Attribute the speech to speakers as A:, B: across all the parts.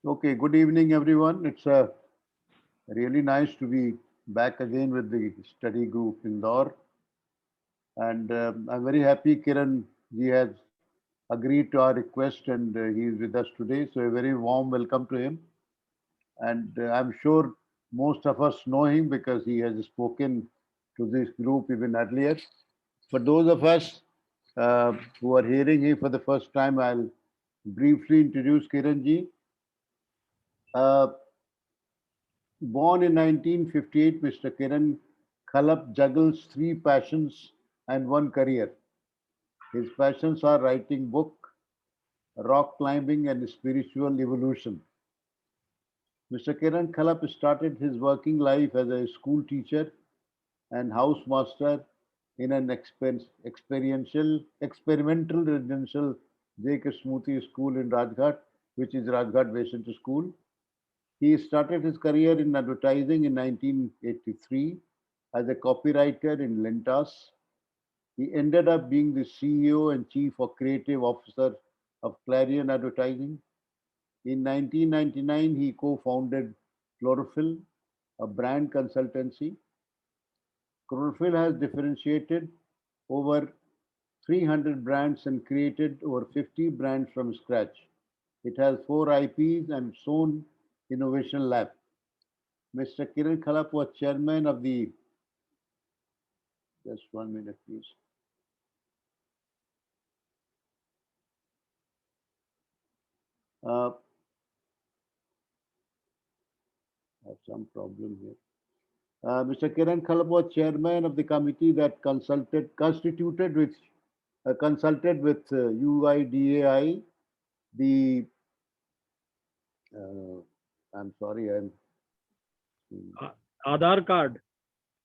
A: Okay, good evening, everyone. It's really nice to be back again with the study group Indore. And I'm very happy Kiran ji has agreed to our request and he is with us today. So, a very warm welcome to him. And I'm sure most of us know him because he has spoken to this group even earlier. For those of us who are hearing him for the first time, I'll briefly introduce Kiran ji. Uh, Born in 1958, Mr. Kiran Khalap juggles three passions and one career. His passions are writing book, rock climbing, and spiritual evolution. Mr. Kiran Khalap started his working life as a school teacher and housemaster in an experimental residential J. Krishnamurti school in Rajghat, which is Rajghat Basic School. He started his career in advertising in 1983 as a copywriter in Lentas. He ended up being the CEO and Chief or Creative Officer of Clarion Advertising. In 1999, he co founded Chlorophyll, a brand consultancy. Chlorophyll has differentiated over 300 brands and created over 50 brands from scratch. It has 4 IPs and its own innovation lab. Mr. Kiran Khalap was chairman of the, just 1 minute, please. I have some problem here. Mr. Kiran Khalap was chairman of the committee that consulted with UIDAI, the, uh, I'm sorry, I'm
B: Aadhaar card.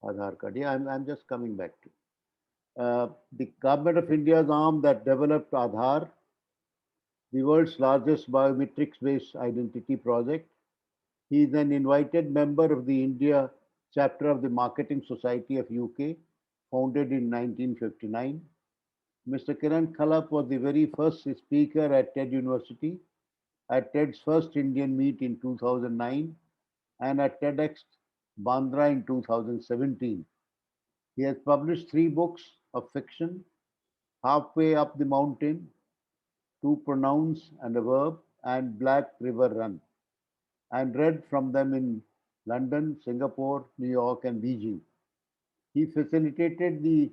A: Aadhaar card. Yeah, I'm just coming back to. The Government of India's arm that developed Aadhaar, the world's largest biometrics-based identity project. He is an invited member of the India chapter of the Marketing Society of UK, founded in 1959. Mr. Kiran Khalap was the very first speaker at TED University, at TED's first Indian meet in 2009, and at TEDx Bandra in 2017. He has published 3 books of fiction: Halfway Up the Mountain, Two Pronouns and a Verb, and Black River Run, and read from them in London, Singapore, New York, and Beijing. He facilitated the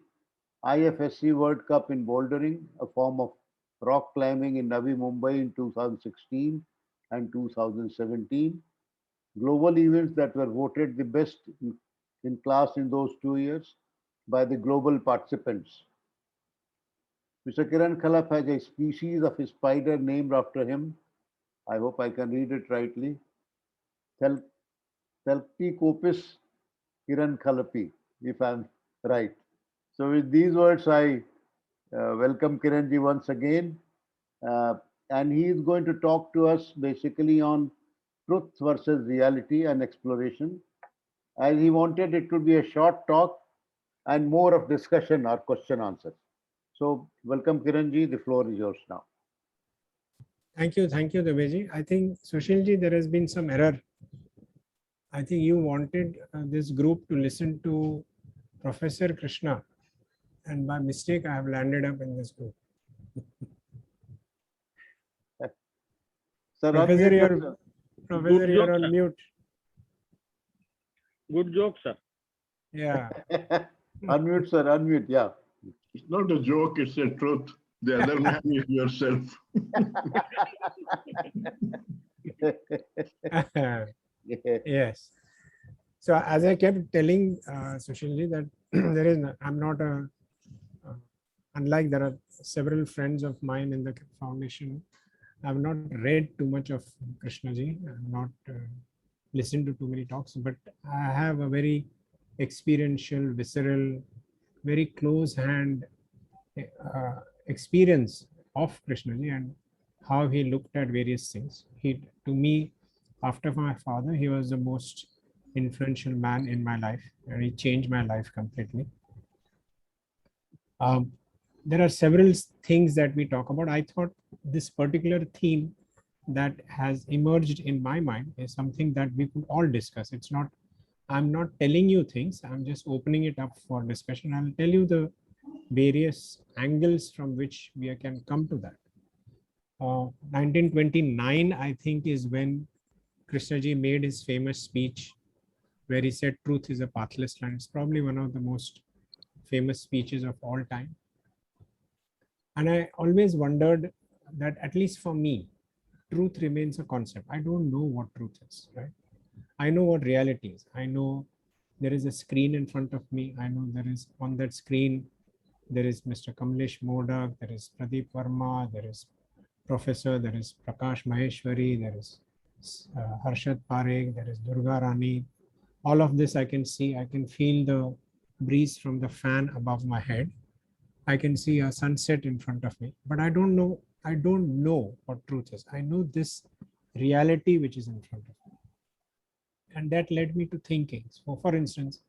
A: IFSC World Cup in bouldering, a form of rock climbing in Navi Mumbai in 2016 and 2017, global events that were voted the best in class in those 2 years by the global participants. Mr. Kiran Khalaf has a species of spider named after him. I hope I can read it rightly. Thel- Thelpicopis Kiran Khalapi, if I'm right. So, with these words, I welcome Kiranji once again. Uh, and he is going to talk to us basically on truth versus reality and exploration. As he wanted it to be a short talk and more of discussion or question answers. So, welcome Kiranji. The floor is yours now.
C: Thank you, Deveji. I think, Sushilji, there has been some error. I think you wanted this group to listen to Professor Krishna, and by mistake, I have landed up in this group.
A: Sir,
C: Professor,
A: unmute
C: you're,
A: yourself.
C: Professor,
B: Good
C: you're
B: joke,
C: on
B: sir.
C: mute.
B: Good joke, sir.
C: Yeah.
A: Unmute, sir. Unmute. Yeah.
D: It's not a joke, it's a truth. The other man is yourself.
C: Yes. So as I kept telling Sushilji that there is, I'm not a, unlike there are several friends of mine in the foundation, I've not read too much of Krishnaji, I've not listened to too many talks, but I have a very experiential, visceral, very close hand experience of Krishnaji and how he looked at various things. He, to me, after my father, he was the most influential man in my life, and he changed my life completely. There are several things that we talk about. I thought this particular theme that has emerged in my mind is something that we could all discuss. It's not, I'm not telling you things, I'm just opening it up for discussion. I'll tell you the various angles from which we can come to that. 1929, I think, is when Krishnaji made his famous speech where he said truth is a pathless land. It's probably one of the most famous speeches of all time. And I always wondered that, at least for me, truth remains a concept. I don't know what truth is, right? I know what reality is. I know there is a screen in front of me. I know there is on that screen, there is Mr. Kamlesh Modak, there is Pradeep Verma, there is Professor, there is Prakash Maheshwari, there is Harshad Parekh, there is Durga Rani. All of this I can see. I can feel the breeze from the fan above my head. I can see a sunset in front of me, but I don't know what truth is. I know this reality which is in front of me. And that led me to thinking. So for instance,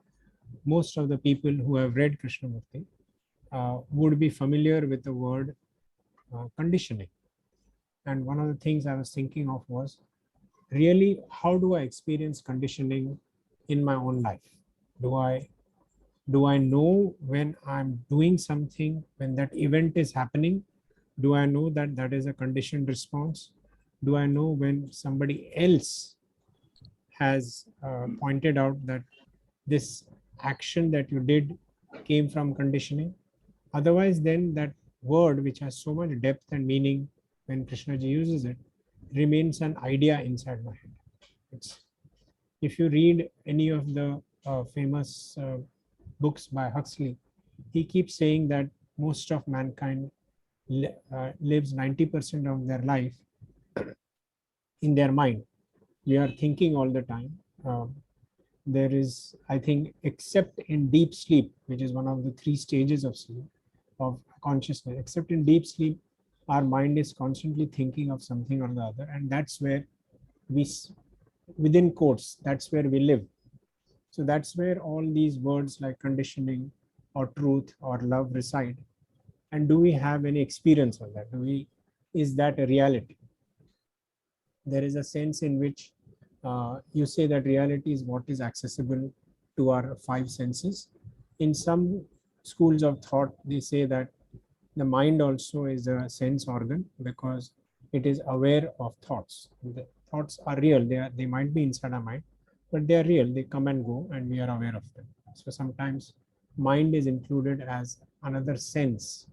C: most of the people who have read Krishnamurti would be familiar with the word conditioning. And one of the things I was thinking of was, really, how do I experience conditioning in my own life? Do I know when I'm doing something, when that event is happening? Do I know that that is a conditioned response? Do I know when somebody else has pointed out that this action that you did came from conditioning? Otherwise, then that word, which has so much depth and meaning when Krishnaji uses it, remains an idea inside my head. If you read any of the famous books by Huxley, he keeps saying that most of mankind lives 90% of their life in their mind. We are thinking all the time. There is, I think, except in deep sleep, which is one of the 3 stages of sleep, of consciousness, except in deep sleep, our mind is constantly thinking of something or the other. And that's where we, within quotes, that's where we live. So that's where all these words like conditioning or truth or love reside. And do we have any experience of that? Is that a reality? There is a sense in which you say that reality is what is accessible to our 5 senses. In some schools of thought, they say that the mind also is a sense organ because it is aware of thoughts. The thoughts are real. They might be inside our mind, but they are real. They come and go and we are aware of them. So sometimes mind is included as another sense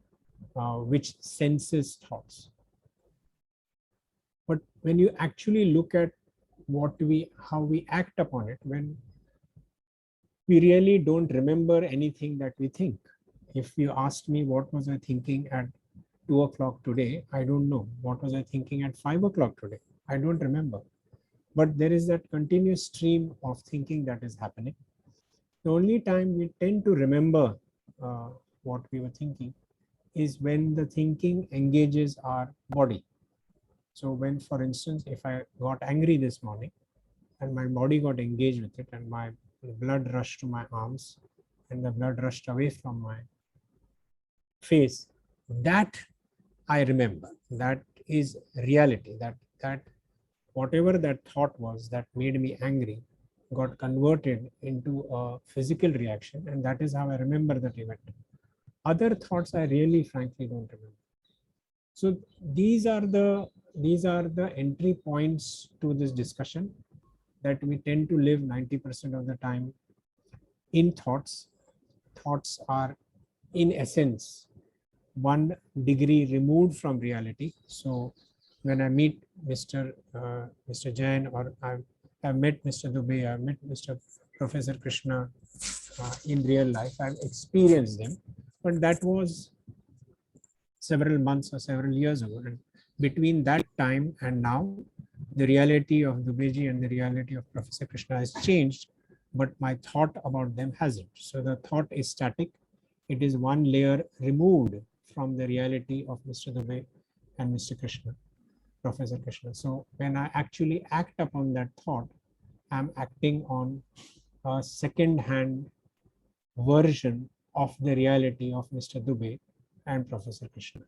C: which senses thoughts. But when you actually look at how we act upon it, when we really don't remember anything that we think. If you asked me what was I thinking at 2 o'clock today, I don't know. What was I thinking at 5 o'clock today? I don't remember. But there is that continuous stream of thinking that is happening. The only time we tend to remember what we were thinking is when the thinking engages our body. So when, for instance, if I got angry this morning and my body got engaged with it and my blood rushed to my arms and the blood rushed away from my face, that I remember. That is reality. That whatever that thought was that made me angry got converted into a physical reaction, and that is how I remember that event. Other thoughts I really frankly don't remember. So these are the entry points to this discussion, that we tend to live 90% of the time in thoughts. Thoughts are in essence 1 degree removed from reality. So when I meet Mr. Jain, or I've met Mr. Dubey, I've met Mr. Professor Krishna in real life, I've experienced them, but that was several months or several years ago. And between that time and now, the reality of Dubeji and the reality of Professor Krishna has changed, but my thought about them hasn't. So the thought is static. It is 1 layer removed from the reality of Mr. Dubey and Mr. Krishna, Professor Krishna. So when I actually act upon that thought, I'm acting on a second-hand version of the reality of Mr. Dubey and Professor Krishna.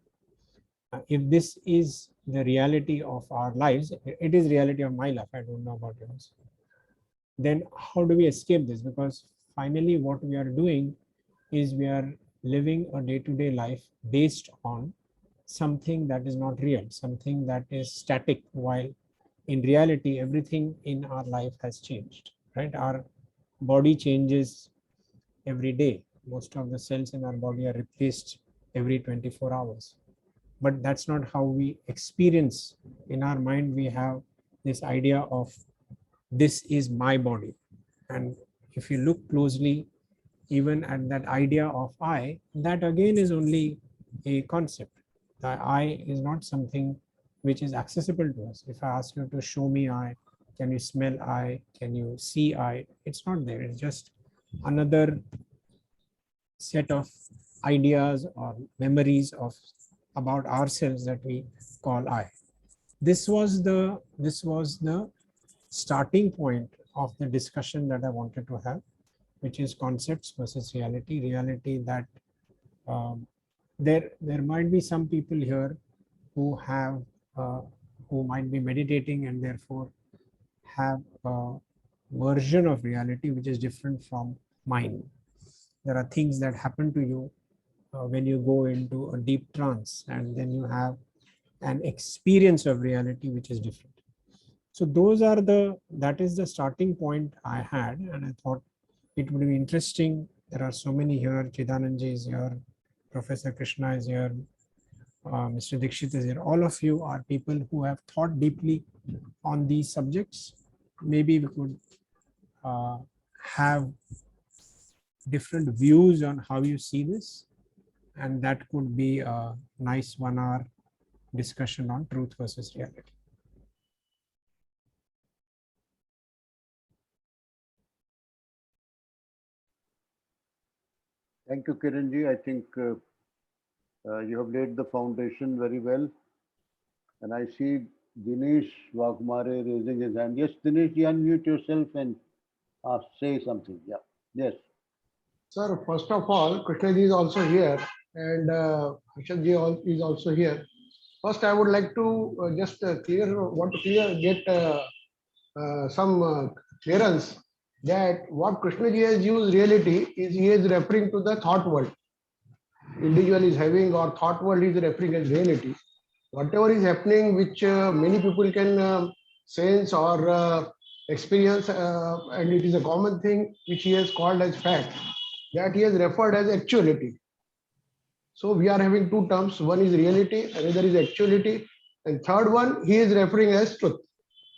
C: if this is the reality of our lives, it is reality of my life, I don't know about yours, then how do we escape this? Because finally what we are doing is we are living a day-to-day life based on something that is not real, something that is static, while in reality everything in our life has changed, right? Our body changes every day. Most of the cells in our body are replaced every 24 hours. But that's not how we experience. In our mind, we have this idea of this is my body. And if you look closely, even at that idea of I, that again is only a concept. The I is not something which is accessible to us. If I ask you to show me I, can you smell I, can you see I, it's not there. It's just another set of ideas or memories of about ourselves that we call I. This was the starting point of the discussion that I wanted to have, which is concepts versus reality. Reality that there might be some people here who have who might be meditating and therefore have a version of reality which is different from mine. There are things that happen to you when you go into a deep trance, and then you have an experience of reality which is different. So that is the starting point I had, and I thought it would be interesting. There are so many here. Chidananji is here, Professor Krishna is here, Mr. Dikshit is here. All of you are people who have thought deeply on these subjects. Maybe we could have different views on how you see this, and that could be a nice 1 hour discussion on truth versus reality.
A: Thank you, Kiranji. I think you have laid the foundation very well. And I see Dinesh Wagmare raising his hand. Yes, Dinesh, you unmute yourself and say something. Yeah. Yes.
B: Sir, first of all, Krishnaji is also here and Harshadji is also here. First, I would like to get some clearance that what Krishnaji has used reality is he is referring to the thought world. Individual is having or thought world is referring as reality. Whatever is happening, which many people can sense or experience, and it is a common thing which he has called as fact, that he has referred as actuality. So we are having two terms. One is reality, another is actuality, and third one he is referring as truth.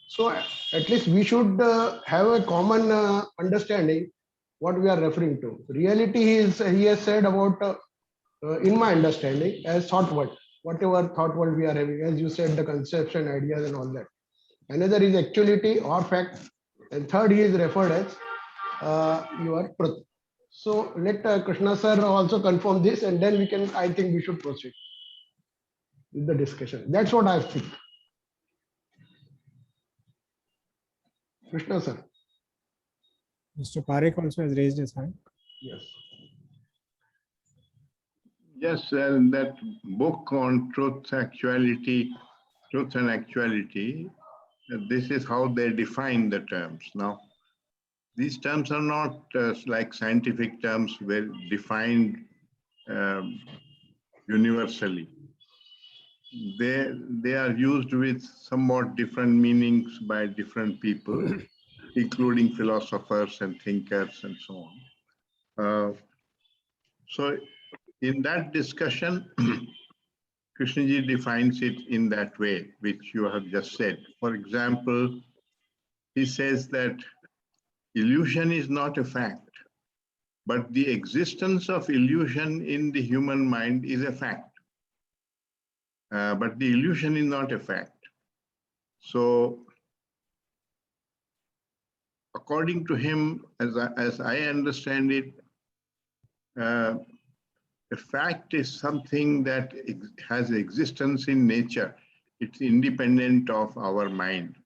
B: So at least we should have a common understanding what we are referring to. Reality he has said about, in my understanding, as thought world. Whatever thought world we are having, as you said, the conception, ideas, and all that. Another is actuality or fact, and third he is referred as your truth. So let Krishna sir also confirm this, and then we can. I think we should proceed with the discussion. That's what I think. Krishna sir.
C: Mr. Parekh also has raised his hand.
B: Yes.
D: Yes, and that book on truth and actuality, this is how they define the terms. Now, these terms are not like scientific terms, well defined universally. They are used with somewhat different meanings by different people, including philosophers and thinkers and so on. So in that discussion, Krishnaji defines it in that way, which you have just said. For example, he says that illusion is not a fact, but the existence of illusion in the human mind is a fact. But the illusion is not a fact. So, according to him, as I understand it, a fact is something that has existence in nature. It's independent of our mind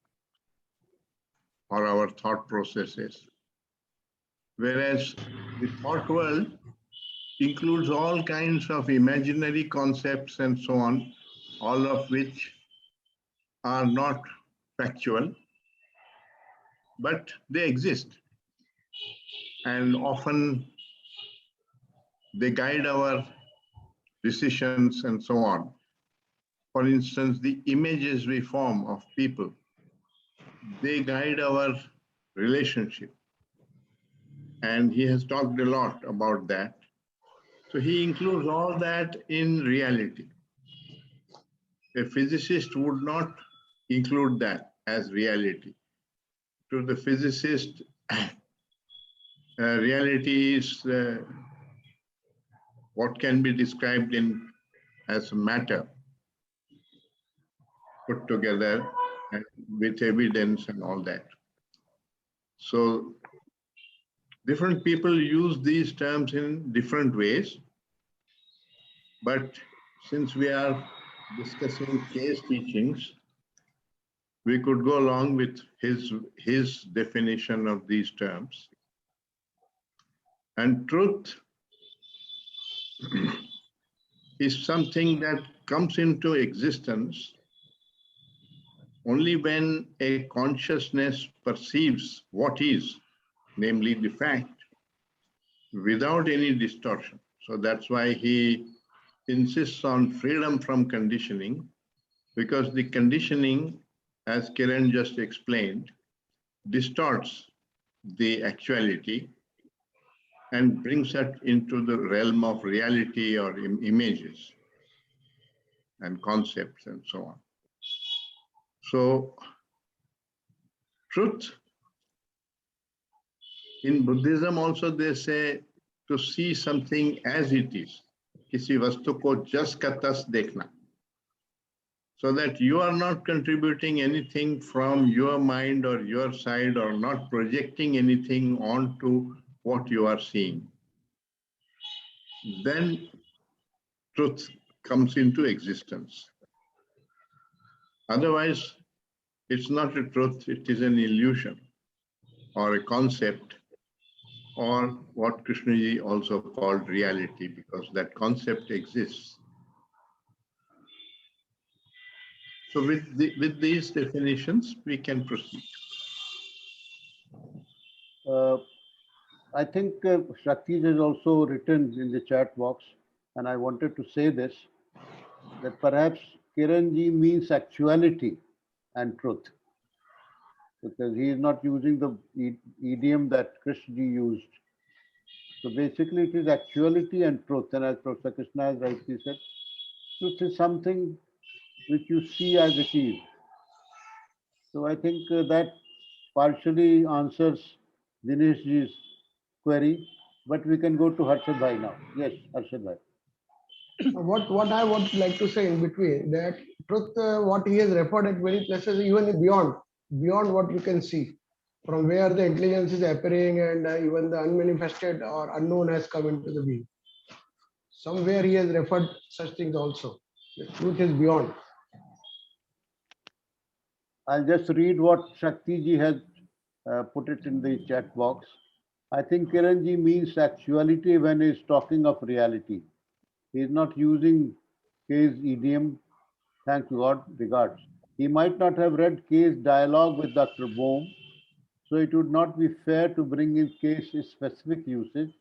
D: or our thought processes. Whereas the thought world includes all kinds of imaginary concepts and so on, all of which are not factual, but they exist. And often they guide our decisions and so on. For instance, the images we form of people, they guide our relationship. And he has talked a lot about that. So he includes all that in reality. A physicist would not include that as reality. To the physicist, reality is what can be described as matter put together and with evidence and all that. So different people use these terms in different ways, but since we are discussing case teachings, we could go along with his definition of these terms. And truth is something that comes into existence only when a consciousness perceives what is, namely the fact, without any distortion. So that's why he insists on freedom from conditioning, because the conditioning, as Kiran just explained, distorts the actuality and brings it into the realm of reality or images and concepts and so on. So truth, in Buddhism also they say to see something as it is. किसी वस्तु को जस का तस देखना. So that you are not contributing anything from your mind or your side or not projecting anything onto what you are seeing. Then truth comes into existence. Otherwise, it's not a truth, it is an illusion or a concept, or what Krishnaji also called reality, because that concept exists. So with these definitions, we can proceed.
A: I think Shakti has also written in the chat box, and I wanted to say this, that perhaps Kiranji means actuality and truth, because he is not using the idiom that Krishnaji used. So basically it is actuality and truth, and as Professor Krishna has rightly said, truth is something which you see as it is. So I think that partially answers Dineshji's query, but we can go to Harshad Bhai now. Yes, Harshad Bhai.
B: What I would like to say in between, that truth, what he has referred at many places, even beyond what you can see, from where the intelligence is appearing, and even the unmanifested or unknown has come into the being. Somewhere he has referred such things also. The truth is beyond.
A: I'll just read what Shakti ji has put it in the chat box. I think Kiranji means actuality when he's talking of reality. He is not using K's idiom. Thank God, regards. He might not have read K's dialogue with Dr. Bohm, so it would not be fair to bring in K's specific usage.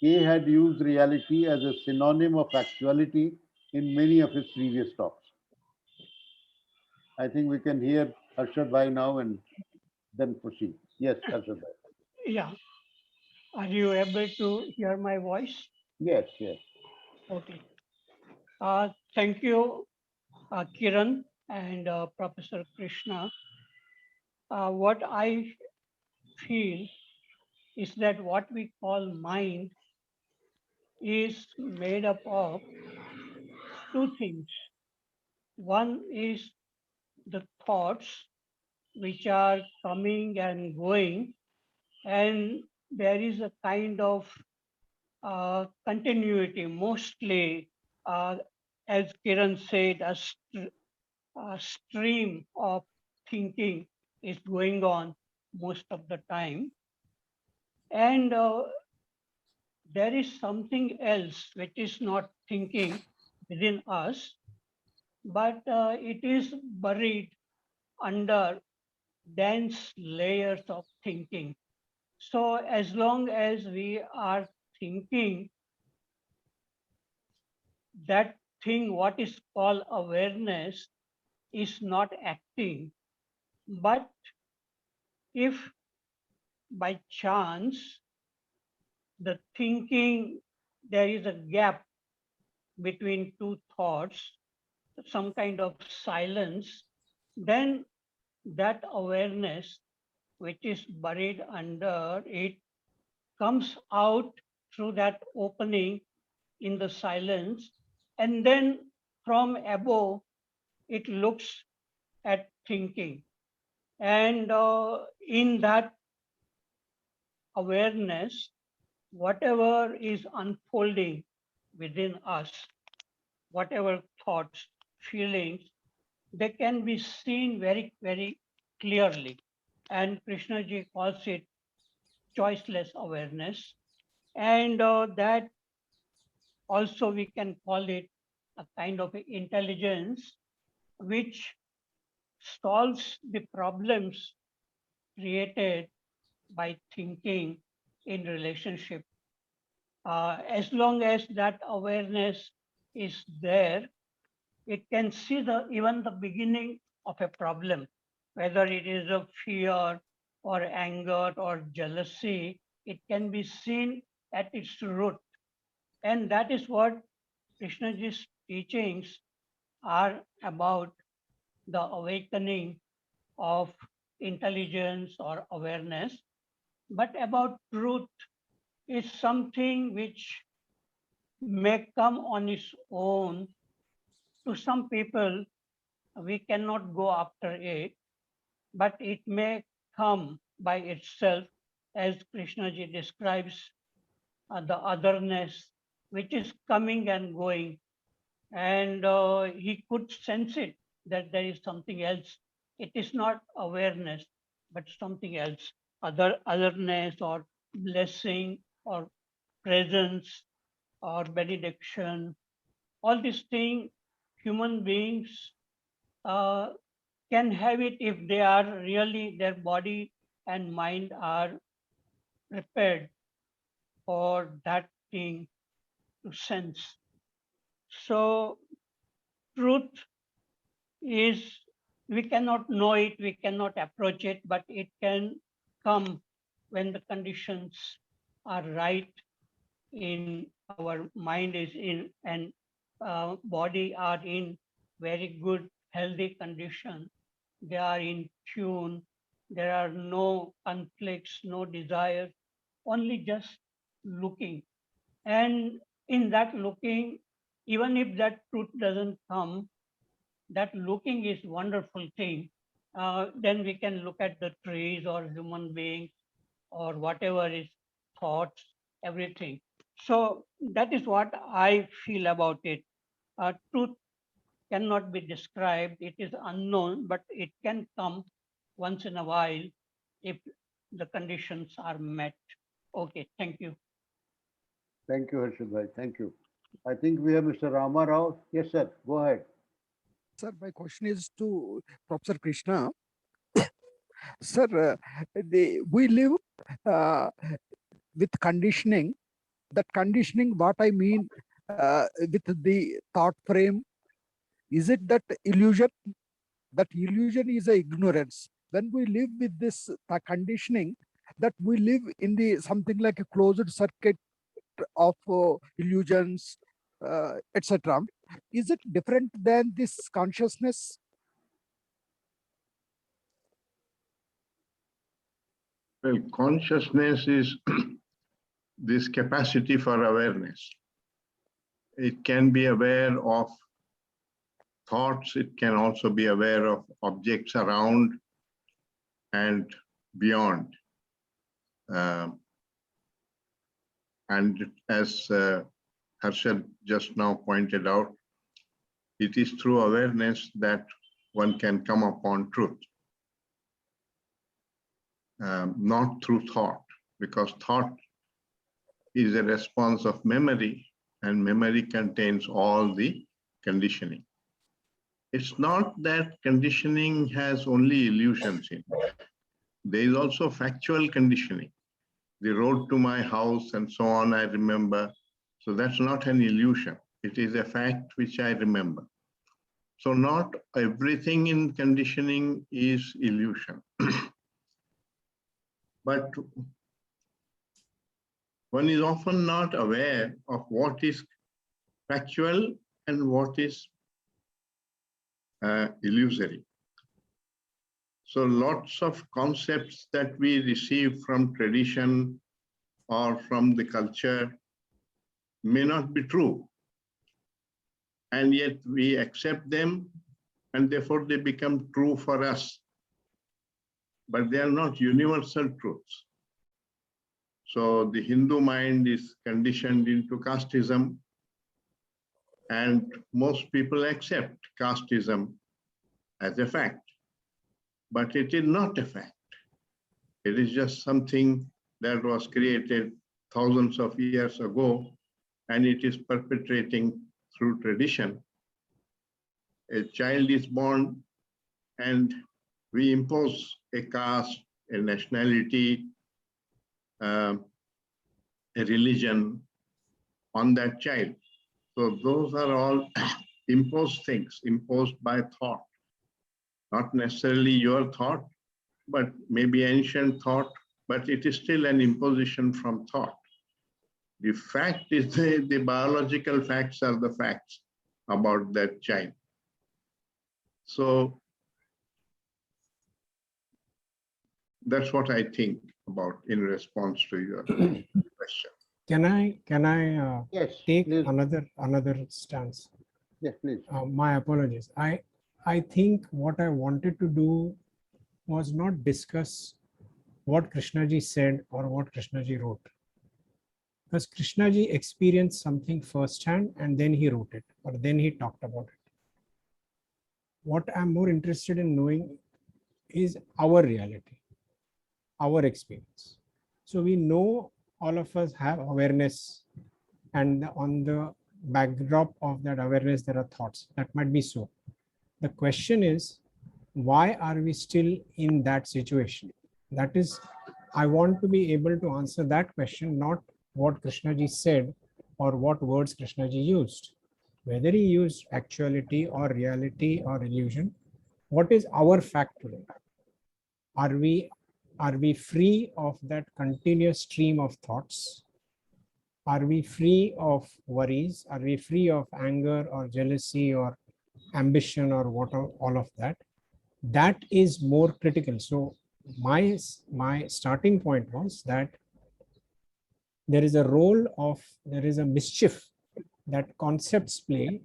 A: K had used reality as a synonym of actuality in many of his previous talks. I think we can hear Harshad Bhai now and then proceed. Yes, Harshad Bhai.
E: Yeah. Are you able to hear my voice?
A: Yes, yes.
E: Okay. Thank you, Kiran and Professor Krishna. What I feel is that what we call mind is made up of two things. One is the thoughts which are coming and going, and there is a kind of continuity, mostly, as Kiran said, a stream of thinking is going on most of the time. And there is something else which is not thinking within us, but it is buried under dense layers of thinking. So as long as we are thinking, that thing, what is called awareness, is not acting. But if by chance the thinking, there is a gap between two thoughts, some kind of silence, then that awareness, which is buried under it, comes out through that opening in the silence, and then from above it looks at thinking. And in that awareness, whatever is unfolding within us, whatever thoughts, feelings, they can be seen very, very clearly. And Krishna ji calls it choiceless awareness. And that also we can call it a kind of intelligence which solves the problems created by thinking in relationship. As long as that awareness is there, it can see even the beginning of a problem, whether it is a fear or anger or jealousy, it can be seen at its root. And that is what Krishnaji's teachings are about, the awakening of intelligence or awareness. But about truth is something which may come on its own. To some people, we cannot go after it, but it may come by itself, as Krishnaji describes the otherness which is coming and going. And he could sense it, that there is something else. It is not awareness, but something else, otherness or blessing or presence or benediction. All these things, human beings uh, can have it if they are really, their body and mind are prepared for that thing to sense. So truth is, we cannot know it, we cannot approach it, but it can come when the conditions are right, in our mind is in, and body are in very good, healthy condition. They are in tune. There are no conflicts, no desires, only just looking. And in that looking, even if that truth doesn't come, that looking is wonderful thing. Then we can look at the trees or human beings or whatever is thoughts, everything. So that is what I feel about it. Truth cannot be described. It is unknown, but it can come once in a while if the conditions are met. Okay, thank you.
A: Thank you, Harshad bhai. Thank you. I think we have Mr. Rama Rao. Yes, sir. Go ahead.
F: Sir, my question is to Professor Krishna. Sir, we live with conditioning. That conditioning, what I mean with the thought frame, is it that illusion? That illusion is a ignorance. When we live with this conditioning, that we live in the something like a closed circuit of illusions, etc. Is it different than this consciousness?
D: Well, consciousness is this capacity for awareness. It can be aware of thoughts, it can also be aware of objects around and beyond. And as Harshad just now pointed out, it is through awareness that one can come upon truth, not through thought, because thought is a response of memory, and memory contains all the conditioning. it's not that conditioning has only illusions in it. There is also factual conditioning. The road to my house and so on, I remember. So that's not an illusion. It is a fact which I remember. So not everything in conditioning is illusion. But one is often not aware of what is factual and what is illusory. So lots of concepts that we receive from tradition or from the culture may not be true. And yet we accept them and therefore they become true for us. But they are not universal truths. So the Hindu mind is conditioned into casteism, and most people accept casteism as a fact. But it is not a fact. It is just something that was created thousands of years ago, and it is perpetrating through tradition. A child is born and we impose a caste, a nationality, a religion on that child. So those are all imposed things, imposed by thought. Not necessarily your thought, but maybe ancient thought, but it is still an imposition from thought. The fact is the biological facts are the facts about that child. So that's what I think about in response to your question.
C: Can I
A: Yes,
C: take
A: please.
C: another stance?
A: Yes, please.
C: My apologies. I think what I wanted to do was not discuss what Krishnaji said or what Krishnaji wrote. Because Krishnaji experienced something firsthand and then he wrote it, or then he talked about it. What I'm more interested in knowing is our reality, our experience. So we know all of us have awareness, and on the backdrop of that awareness, there are thoughts. That might be so. The question is, why are we still in that situation? That is, I want to be able to answer that question, not what Krishnaji said or what words Krishnaji used. Whether he used actuality or reality or illusion, what is our fact today? Are we free of that continuous stream of thoughts? Are we free of worries? Are we free of anger or jealousy or ambition or what, all of that? That is more critical. So my starting point was that there is a mischief that concepts play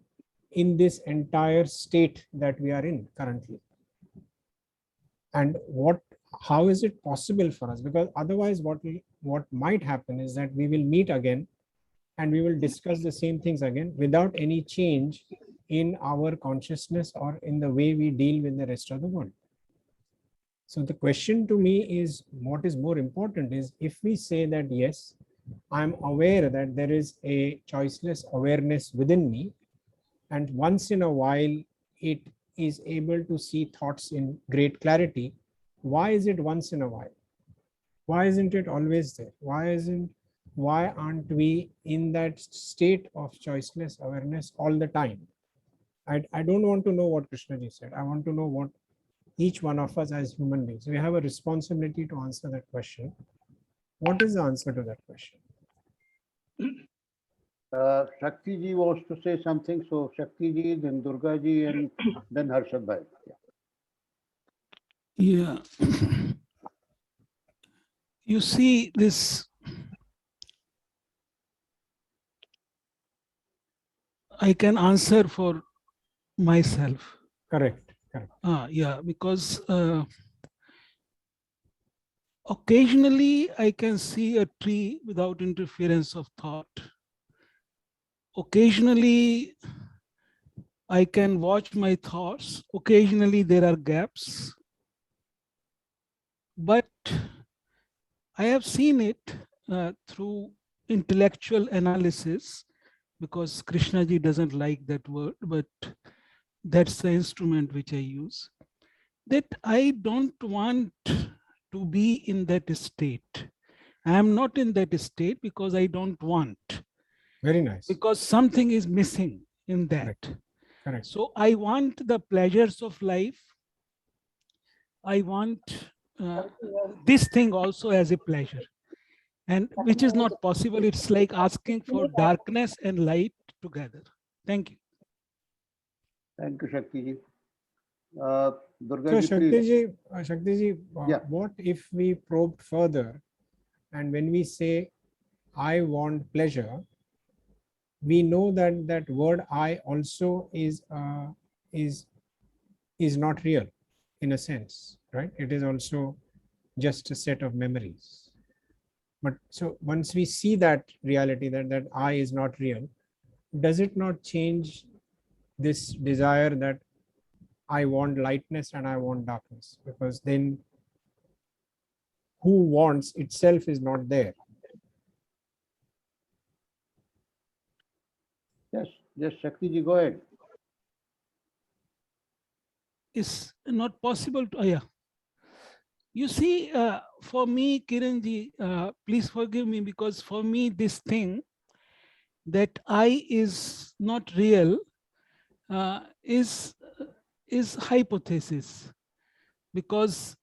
C: in this entire state that we are in currently. And how is it possible for us? Because otherwise what might happen is that we will meet again and we will discuss the same things again without any change in our consciousness or in the way we deal with the rest of the world. So the question to me is, what is more important is, if we say that, yes, I'm aware that there is a choiceless awareness within me, and once in a while it is able to see thoughts in great clarity. Why is it once in a while? Why isn't it always there? Why aren't we in that state of choiceless awareness all the time? I don't want to know what Krishnaji said. I want to know what each one of us as human beings. We have a responsibility to answer that question. What is the answer to that question?
A: Shakti ji wants to say something. So Shakti ji, then Durga ji, and then Harshad bhai.
G: Yeah. You see this, I can answer for myself.
C: Correct.
G: Yeah, because occasionally I can see a tree without interference of thought. Occasionally I can watch my thoughts. Occasionally there are gaps. But I have seen it through intellectual analysis, because Krishnaji doesn't like that word, but that's the instrument which I use, that I don't want to be in that state. I am not in that state because I don't want,
C: Very nice.
G: because something is missing in that.
C: Correct.
G: So I want the pleasures of life. I want this thing also as a pleasure, and which is not possible. It's like asking for darkness and light together. Thank you.
A: Thank you, Shakti ji.
C: So
A: Durga ji, please.
C: Shakti ji,
A: Yeah.
C: what if we probe further, and when we say, I want pleasure, we know that that word I also is not real in a sense, right? It is also just a set of memories. But so once we see that reality, that I is not real, does it not change this desire that I want lightness and I want darkness? Because then who wants itself is not there.
A: Yes, Shakti ji, go ahead.
G: It's not possible to, yeah. You see, for me, Kiranji, please forgive me, because for me, this thing that I is not real is hypothesis, because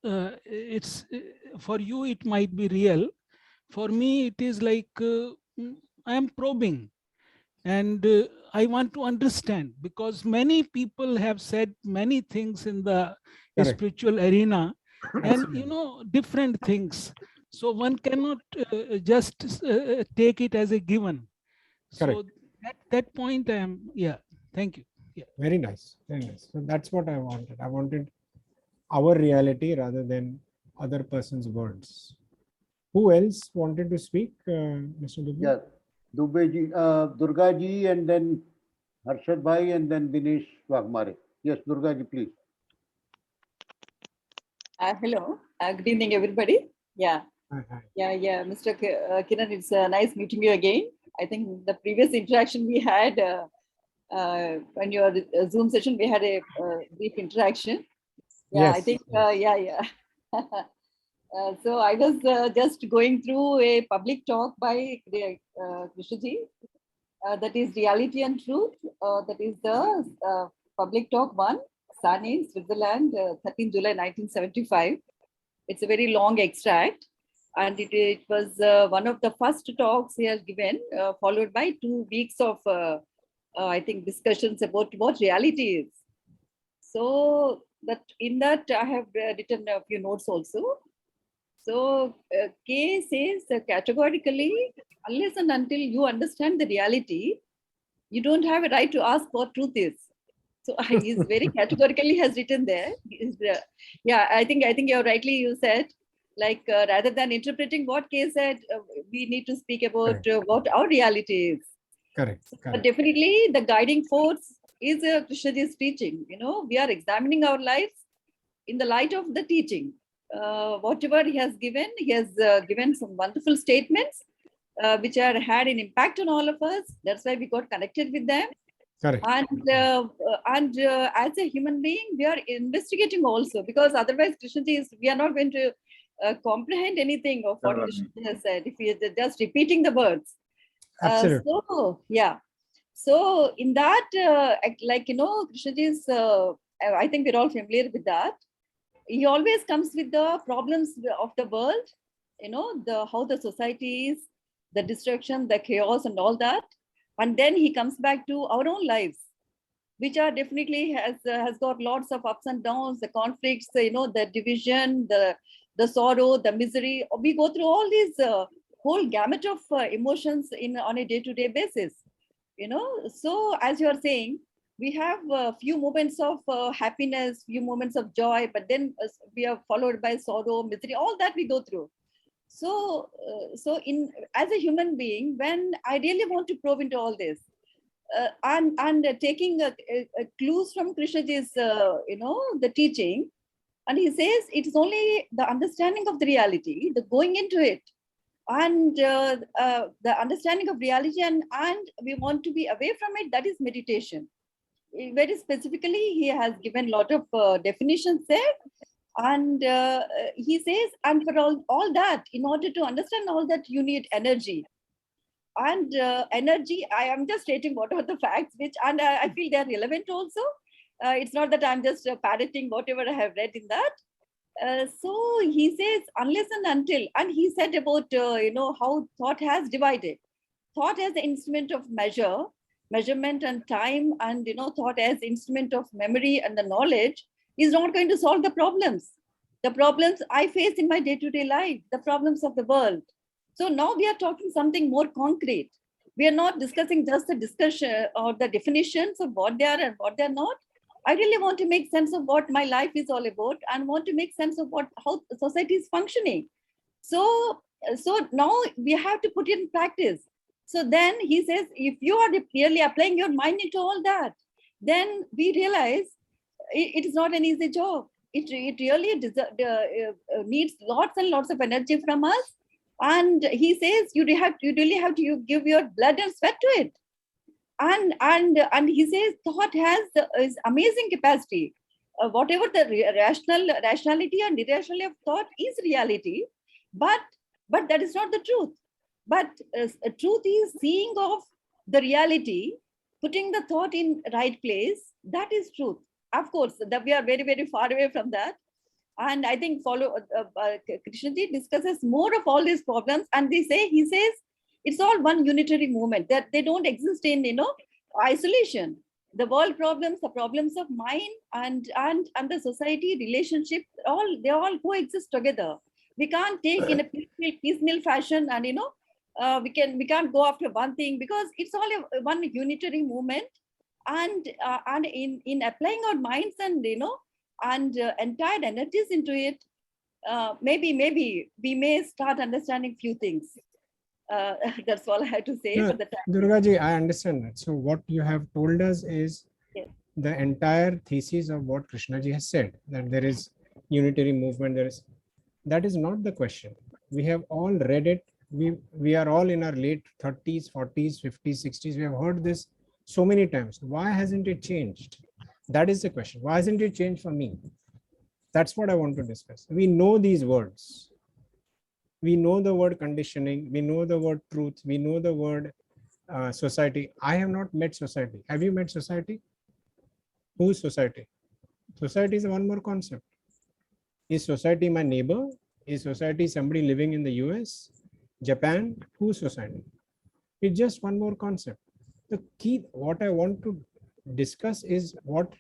G: it's for you it might be real. For me, it is like I am probing, and I want to understand, because many people have said many things in the
C: Correct.
G: spiritual arena, and
C: Absolutely.
G: you know, different things. So one cannot just take it as a given. So
C: Correct.
G: at that point, I am, yeah. Thank you. Yeah.
C: Very nice. Very nice. So that's what I wanted. I wanted our reality rather than other person's words. Who else wanted to speak, Mr. Dubey?
A: Yeah, Dubey ji, Durga ji, and then Harshad bhai, and then Dinesh Wagmare. Yes, Durga ji, please.
H: Hello, good evening, everybody. Yeah,
C: Hi, hi.
H: yeah, Mr. Kiran, it's nice meeting you again. I think the previous interaction we had on your Zoom session, we had a brief interaction. Yeah,
C: Yes,
H: I think,
C: yes.
H: yeah. So I was just going through a public talk by Krishnaji, that is Reality and Truth. That is the public talk one, Sane, Switzerland, 13 July 1975. It's a very long extract, and it was one of the first talks he has given, followed by 2 weeks of, I think, discussions about what reality is. So that in that I have written a few notes also. So K says categorically, unless and until you understand the reality, you don't have a right to ask what truth is. So he's very categorically has written there. Yeah, I think you're rightly you said, like rather than interpreting what K said, we need to speak about what our reality is.
C: Correct.
H: But definitely the guiding force is Krishnaji's teaching. You know, we are examining our lives in the light of the teaching. Whatever he has given some wonderful statements which had an impact on all of us. That's why we got connected with them.
C: Correct.
H: And as a human being, we are investigating also, because otherwise we are not going to comprehend anything of what Krishnaji has said if we are just repeating the words.
C: Absolutely.
H: So yeah. So in that, like, you know, Krishnaji's, I think we're all familiar with that. He always comes with the problems of the world, you know, how the society is, the destruction, the chaos and all that. And then he comes back to our own lives, which are definitely has got lots of ups and downs, the conflicts, you know, the division, the sorrow, the misery. We go through all these whole gamut of emotions on a day-to-day basis, you know. So as you are saying, we have a few moments of happiness, few moments of joy, but then we are followed by sorrow, misery, all that we go through. So, as a human being, when I really want to probe into all this, and taking clues from Krishnaji's, you know, the teaching, and he says it is only the understanding of the reality, the going into it, and the understanding of reality, and we want to be away from it. That is meditation. very specifically, he has given a lot of definitions there. And he says, and for all that, in order to understand all that, you need energy. And energy, I am just stating what are the facts, which, and I feel they're relevant also. It's not that I'm just parroting whatever I have read in that. So he says, unless and until, and he said about, how thought has divided. Thought as the instrument of measurement and time, and, thought as instrument of memory and the knowledge is not going to solve the problems. The problems I face in my day-to-day life, the problems of the world. So now we are talking something more concrete. We are not discussing just the discussion or the definitions of what they are and what they're not. I really want to make sense of what my life is all about and want to make sense of how society is functioning. So now we have to put it in practice. So then he says, if you are really applying your mind into all that, then we realize it is not an easy job. It really needs lots and lots of energy from us. And he says, you really have to give your blood and sweat to it. And he says, thought has is amazing capacity. Whatever the rationality and irrationality of thought is reality, but that is not the truth. But truth is seeing of the reality, putting the thought in right place. That is truth. Of course, that we are very, very far away from that. And I think Krishnaji discusses more of all these problems, and he says it's all one unitary movement, that they don't exist in isolation. The world problems, the problems of mind and the society relationship, they all coexist together. We can't take in a piecemeal fashion, and we can't go after one thing, because it's all one unitary movement. And in applying our minds and entire energies into it, maybe we may start understanding few things. That's all I have to say for the time.
C: Durgaji, I understand that. So what you have told us is the entire thesis of what Krishnaji has said, that there is unitary movement. That is not the question. We have all read it. We are all in our late 30s, 40s, 50s, 60s. We have heard this so many times. Why hasn't it changed? That is the question. Why hasn't it changed for me? That's what I want to discuss. We know these words. We know the word conditioning. We know the word truth. We know the word society. I have not met society. Have you met society? Who's society? Society is one more concept. Is society my neighbor? Is society somebody living in the US, Japan? Who's society? It's just one more concept. The key, what I want to discuss is what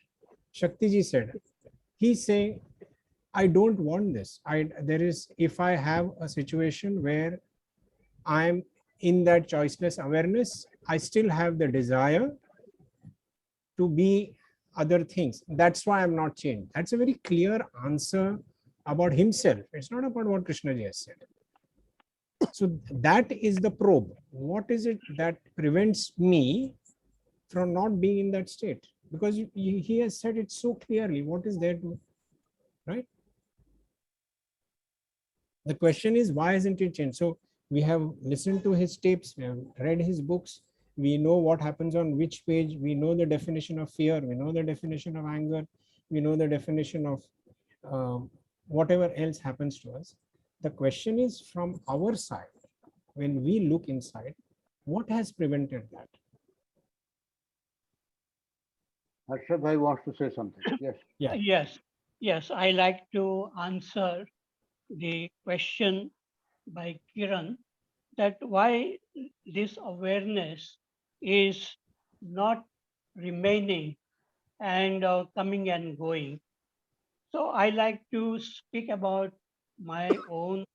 C: Shaktiji said. He's saying, I don't want this. If I have a situation where I'm in that choiceless awareness, I still have the desire to be other things. That's why I'm not changed. That's a very clear answer about himself. It's not about what Krishnaji has said. So that is the probe. What is it that prevents me from not being in that state? Because he has said it so clearly. What is there to, right? The question is, why hasn't it changed? So we have listened to his tapes, we have read his books, we know what happens on which page, we know the definition of fear, we know the definition of anger, we know the definition of whatever else happens to us. The question is, from our side, when we look inside, what has prevented that?
A: Harshad Bhai wants to say something. Yes.
C: Yeah.
E: Yes. I like to answer the question by Kiran, that why this awareness is not remaining and coming and going. So I like to speak about my own,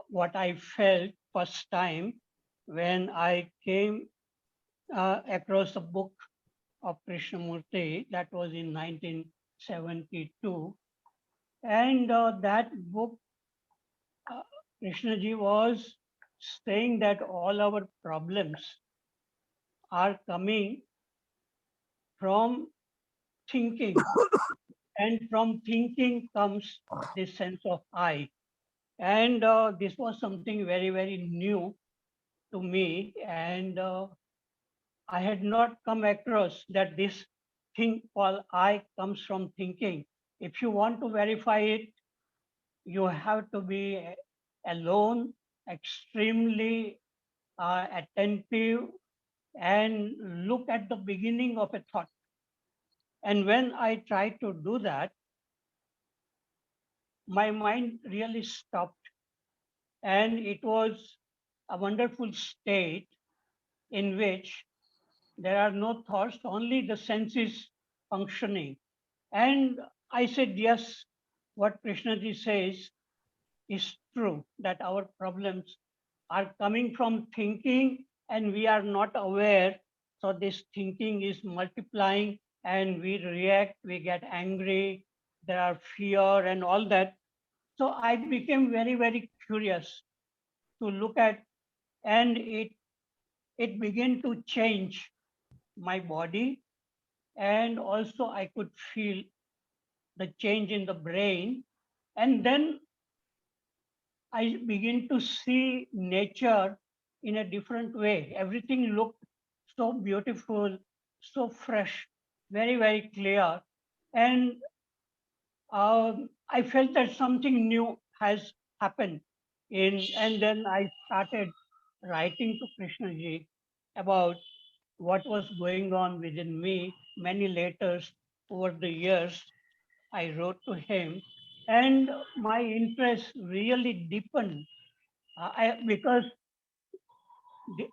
E: what I felt first time when I came across a book of Krishnamurti. That was in 1972. And that book, Krishnaji was saying that all our problems are coming from thinking. And from thinking comes this sense of I. And this was something very, very new to me. And I had not come across that this thing called I comes from thinking. If you want to verify it, you have to be alone, extremely attentive, and look at the beginning of a thought. And when I tried to do that, my mind really stopped. And it was a wonderful state in which there are no thoughts, only the senses functioning. And I said, yes, what Krishnaji says is true, that our problems are coming from thinking and we are not aware. So this thinking is multiplying and we react, we get angry, there are fear and all that. So I became very, very curious to look at, and it began to change my body, and also I could feel the change in the brain. And then I begin to see nature in a different way. Everything looked so beautiful, so fresh, very, very clear. And I felt that something new has happened. And then I started writing to Krishnaji about what was going on within me. Many letters over the years I wrote to him, and my interest really deepened because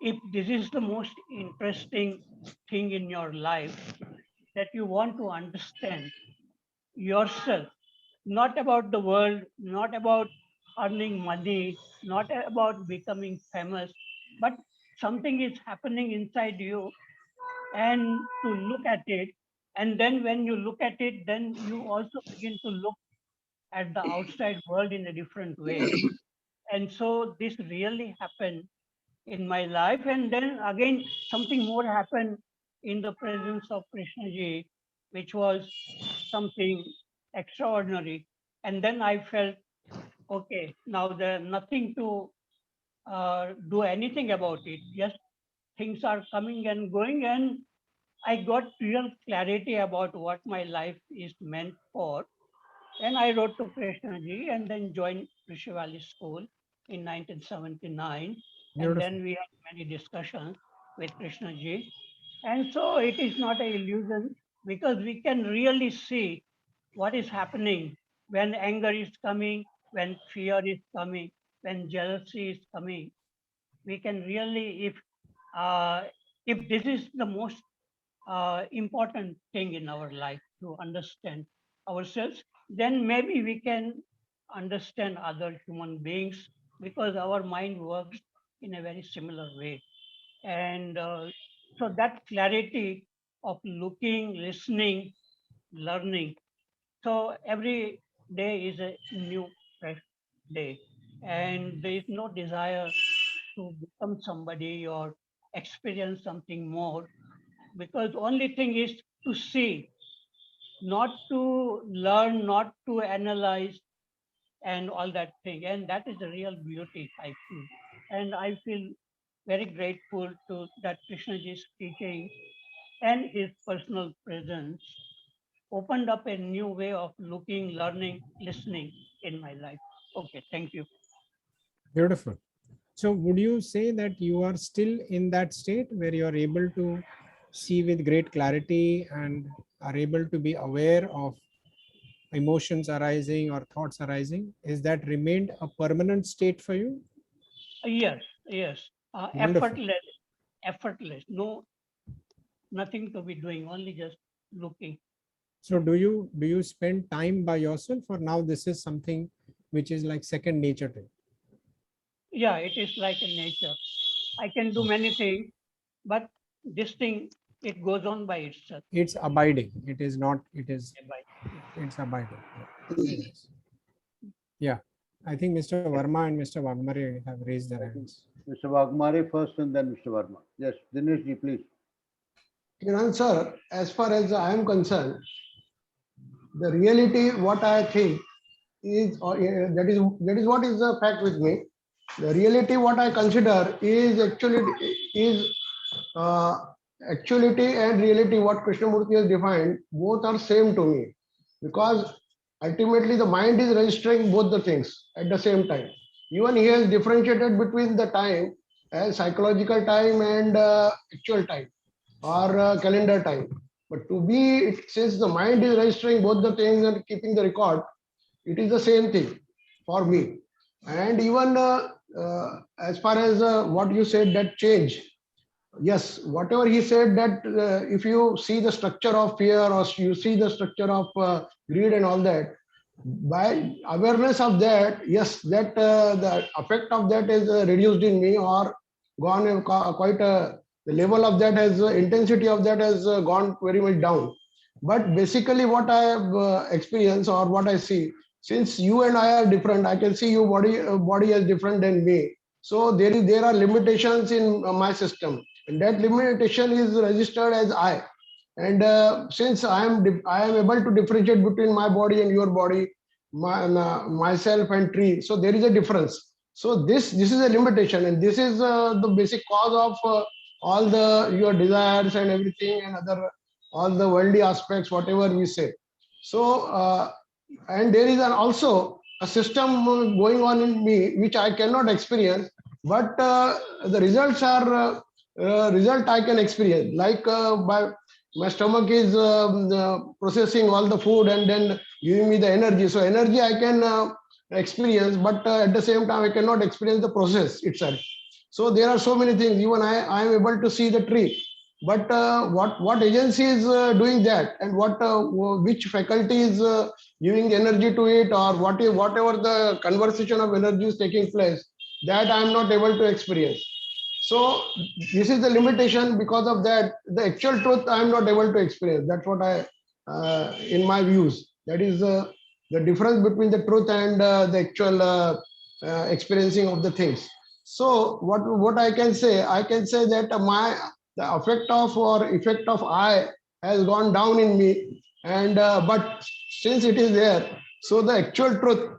E: if this is the most interesting thing in your life, that you want to understand yourself, not about the world, not about earning money, not about becoming famous, but something is happening inside you, and to look at it. And then when you look at it, then you also begin to look at the outside world in a different way. And so this really happened in my life. And then again, something more happened in the presence of Krishnaji, which was something extraordinary. And then I felt, okay, now there's nothing to do anything about it. Just things are coming and going. And I got real clarity about what my life is meant for. And I wrote to Krishnaji and then joined Rishi Valley School in 1979. And
C: Beautiful.
E: then we had many discussions with Krishnaji. And so it is not an illusion because we can really see what is happening when anger is coming, when fear is coming, when jealousy is coming. We can really, if this is the most important thing in our life to understand ourselves, then maybe we can understand other human beings because our mind works in a very similar way. And so that clarity of looking, listening, learning. So every day is a new fresh day. And there is no desire to become somebody or experience something more, because only thing is to see, not to learn, not to analyze and all that thing. And that is the real beauty, I feel. And I feel very grateful to that Krishnaji's teaching and his personal presence opened up a new way of looking, learning, listening in my life. Okay, thank you.
C: Beautiful. So would you say that you are still in that state where you are able to see with great clarity and are able to be aware of emotions arising or thoughts arising? Is that remained a permanent state for you?
E: Yes, yes.
C: Wonderful.
E: Effortless. No, nothing to be doing, only just looking.
C: So do you spend time by yourself, or now this is something which is like second nature to you?
E: Yeah, it is like a nature. I can do many things, but this thing, it goes on by itself.
C: It's abiding. It is not, it's abiding. Yes. Yeah. I think Mr. Verma and Mr. Vagmare have raised their hands.
A: Mr. Vagmare first and then Mr. Verma. Yes, Dinesh ji, please.
B: Kiran sir, as far as I am concerned, the reality, what I think is, that is what is the fact with me. The reality, what I consider is actually is actuality and reality, what Krishnamurti has defined, both are same to me, because ultimately the mind is registering both the things at the same time. Even he has differentiated between the time as psychological time and actual time or calendar time. But to me, since the mind is registering both the things and keeping the record, it is the same thing for me. And even as far as what you said, that change, yes, whatever he said, that if you see the structure of fear or you see the structure of greed and all that, by awareness of that, yes, that the effect of that is reduced in me or gone quite the level of that has intensity of that has gone very much down. But basically what I have experienced or what I see, since you and I are different, I can see your body is different than me. So there are limitations in my system, and that limitation is registered as I. And since I am able to differentiate between my body and your body, myself and tree, so there is a difference. So this is a limitation, and this is the basic cause of all the your desires and everything and other all the worldly aspects, whatever we say. So and there is also a system going on in me which I cannot experience, but the results are result I can experience. Like by my stomach is processing all the food and then giving me the energy. So energy I can experience, but at the same time I cannot experience the process itself. So there are so many things. Even I am able to see the tree, but what agency is doing that, and which faculty is giving energy to it, or whatever the conversation of energy is taking place, that I am not able to experience. So this is the limitation. Because of that, the actual truth I am not able to experience. That's what I, in my views, that is the difference between the truth and the actual experiencing of the things. So what I can say that the effect of I has gone down in me, and but since it is there, so the actual truth,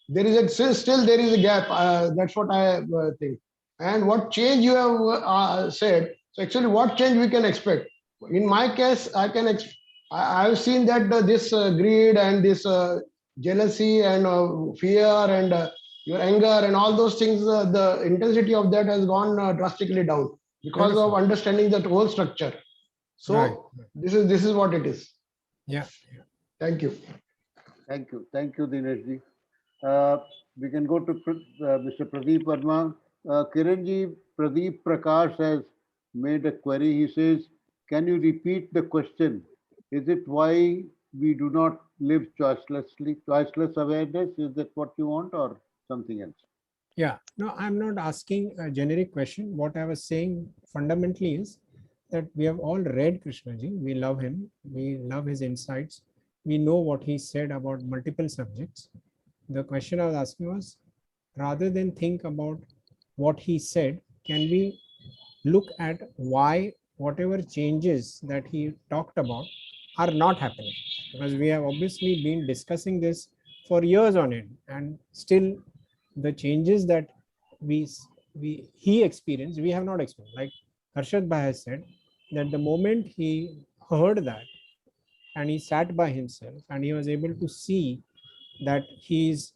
B: there is still there is a gap. That's what I think. And what change you have said, so actually what change we can expect? In my case, I have seen that this greed and this jealousy and fear and your anger and all those things, the intensity of that has gone drastically down because of
C: Wonderful.
B: understanding that whole structure. So
C: Right.
B: this is what it is.
C: Yeah.
B: Thank you.
A: Thank you. Thank you, Dineshji. We can go to Mr. Pradeep Verma. Kiranji, Pradeep Prakash has made a query. He says, can you repeat the question? Is it why we do not live choiceless awareness? Is that what you want, or something else?
C: Yeah, no, I'm not asking a generic question. What I was saying fundamentally is that we have all read Krishnaji. We love him. We love his insights. We know what he said about multiple subjects. The question I was asking was, rather than think about what he said, can we look at why whatever changes that he talked about are not happening? Because we have obviously been discussing this for years on end, and still the changes that he experienced, we have not experienced. Like Harshad Bhai has said, that the moment he heard that and he sat by himself and he was able to see that he's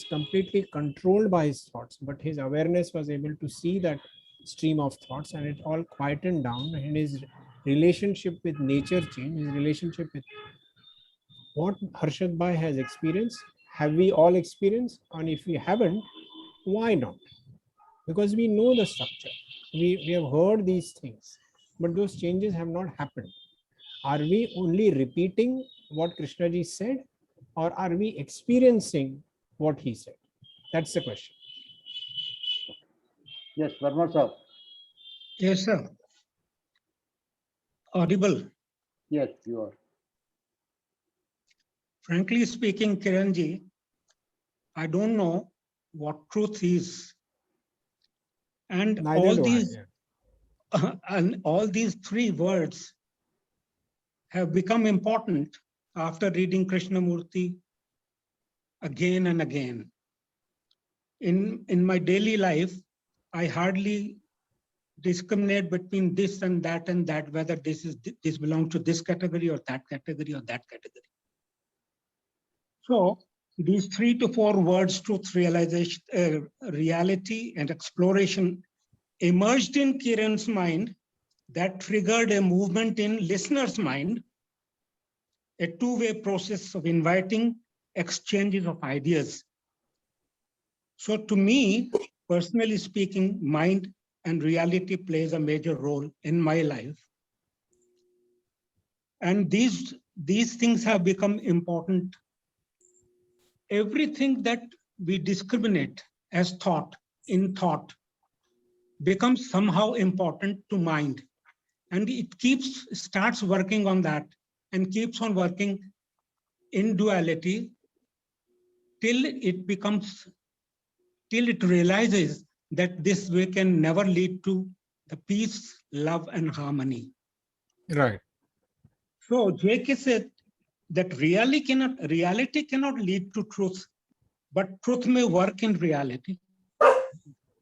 C: completely controlled by his thoughts, but his awareness was able to see that stream of thoughts, and it all quietened down, and his relationship with nature changed, his relationship with what Harshad Bhai has experienced. Have we all experienced? And if we haven't, why not? Because we know the structure. We have heard these things, but those changes have not happened. Are we only repeating what Krishnaji said, or are we experiencing what he said? That's the question.
A: Yes, Verma sir.
E: Yes, sir. Audible.
A: Yes, you are.
E: Frankly speaking, Kiranji, I don't know what truth is. And
C: Neither
E: all
C: do
E: these
C: I, yeah.
E: and all these three words have become important after reading Krishnamurti again and again. In my daily life, I hardly
I: discriminate between this and that, whether this belongs to this category or that category or that category. So these 3 to 4 words, truth, realization, reality, and exploration, emerged in Kiran's mind that triggered a movement in listener's mind, a two-way process of inviting exchanges of ideas. So to me, personally speaking, mind and reality plays a major role in my life. And these things have become important. Everything that we discriminate as thought, in thought, becomes somehow important to mind. And it starts working on that and keeps on working in duality till it realizes that this way can never lead to the peace, love, and harmony.
C: Right.
I: So J.K. said that reality cannot lead to truth, but truth may work in reality,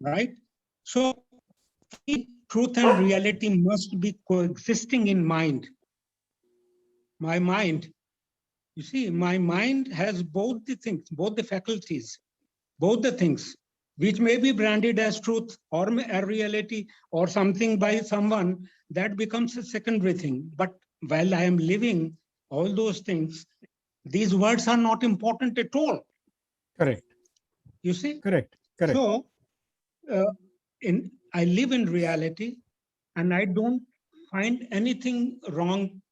I: right? So truth and reality must be coexisting in mind. My mind, you see, my mind has both the things, both the faculties, both the things, which may be branded as truth or a reality or something by someone, that becomes a secondary thing. But while I am living all those things, these words are not important at all.
C: Correct.
I: You see?
C: Correct. Correct.
I: So I live in reality and I don't find anything wrong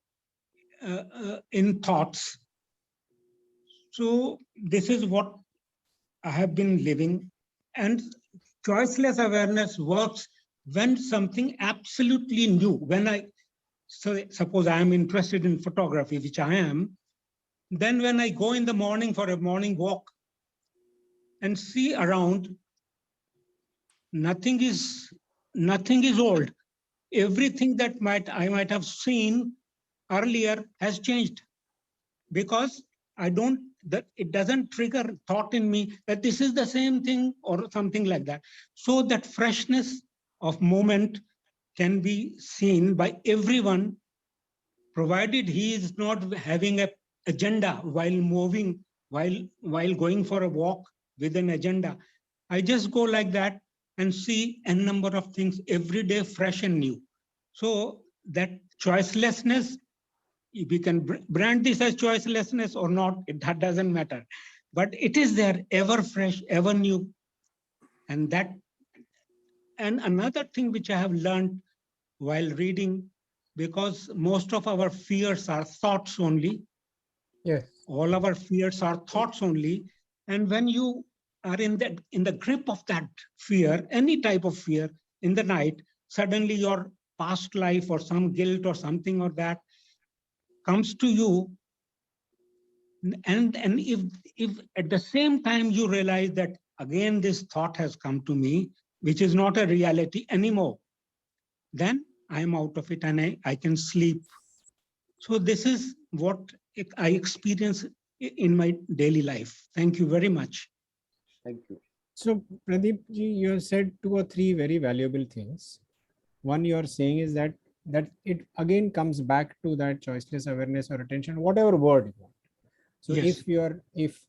I: in thoughts. So this is what I have been living. And choiceless awareness works when something absolutely new, suppose I am interested in photography, which I am, then when I go in the morning for a morning walk and see around, nothing is old. Everything that I might have seen earlier has changed, because it doesn't trigger thought in me that this is the same thing or something like that. So that freshness of moment can be seen by everyone, provided he is not having an agenda while moving, while going for a walk with an agenda. I just go like that and see a number of things every day, fresh and new. So that choicelessness, we can brand this as choicelessness or not, that doesn't matter. But it is there, ever fresh, ever new. And another thing which I have learned while reading, because most of our fears are thoughts only.
C: Yes.
I: All our fears are thoughts only. And when you are in the grip of that fear, any type of fear, in the night, suddenly your past life or some guilt or something or that comes to you. And if at the same time you realize that again this thought has come to me, which is not a reality anymore, then I'm out of it and I can sleep. So this is what I experience in my daily life. Thank you very much.
A: Thank you.
C: So Pradeep ji, you have said 2 or 3 very valuable things. One you are saying is that it again comes back to that choiceless awareness or attention, whatever word you want. So
I: yes.
C: if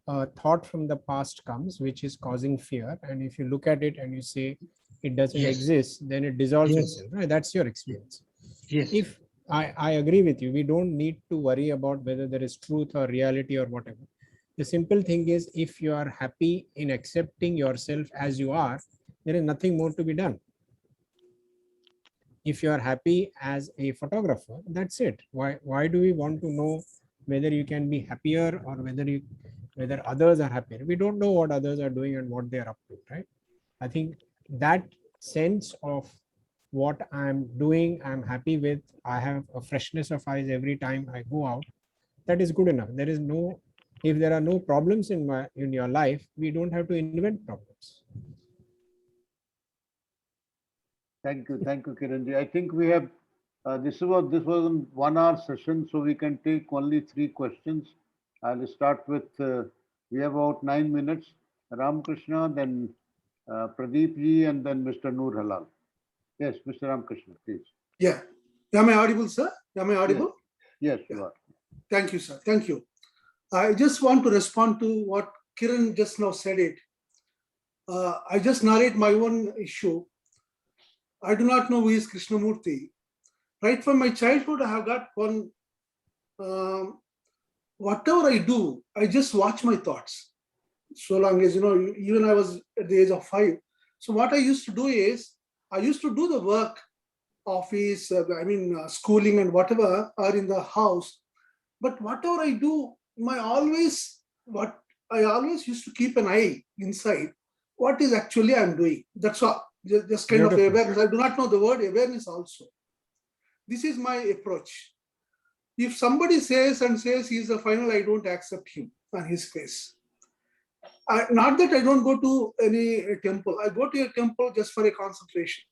C: a thought from the past comes which is causing fear, and if you look at it and you say it doesn't
I: yes.
C: exist, then it dissolves
I: yes.
C: itself, right? That's your experience.
I: Yes.
C: If I agree with you, we don't need to worry about whether there is truth or reality or whatever. The simple thing is, if you are happy in accepting yourself as you are, there is nothing more to be done. If you are happy as a photographer, that's it. Why do we want to know whether you can be happier or whether others are happier? We don't know what others are doing and what they are up to, right? I think that sense of what I'm doing, I'm happy with, I have a freshness of eyes every time I go out, that is good enough. If there are no problems in your life, we don't have to invent problems.
A: Thank you, Kiranji. I think we have this was a 1 hour session, so we can take only 3 questions. I'll start with we have about 9 minutes. Ramakrishna, then Pradeep ji and then Mr. Noor Halal. Yes, Mr. Ramkrishna, please.
J: Yeah. Am I audible, sir? Am I audible?
A: Yes, you are.
J: Thank you, sir. Thank you. I just want to respond to what Kiran just now said it. I just narrate my own issue. I do not know who is Krishnamurti. Right from my childhood, I have got one, whatever I do, I just watch my thoughts. So long as, even I was at the age of 5. So what I used to do is, I used to do the work, office, schooling and whatever are in the house. But whatever I do, I always used to keep an eye inside what is actually I'm doing. That's all. Just kind
C: Beautiful.
J: of awareness. I do not know the word awareness also. This is my approach. If somebody says he is the final, I don't accept him on his face. Not that I don't go to any temple. I go to a temple just for a concentration.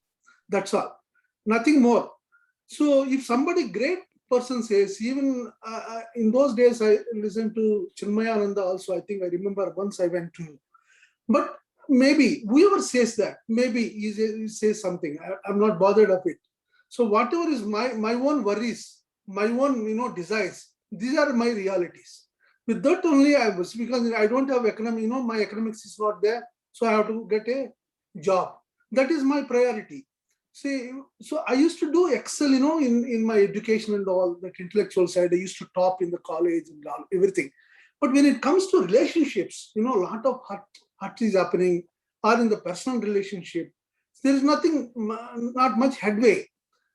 J: That's all. Nothing more. So if somebody great person says, even in those days, I listened to Chinmayananda also. I think I remember once I went to. But maybe whoever says that, maybe he says something. I'm not bothered of it. So whatever is my own worries, my own desires, these are my realities. With that only I was, because I don't have economy, my economics is not there. So I have to get a job. That is my priority. See, so I used to do excel, in my education and all, that intellectual side. I used to top in the college and all, everything. But when it comes to relationships, a lot of hurt is happening, or in the personal relationship, there is not much headway.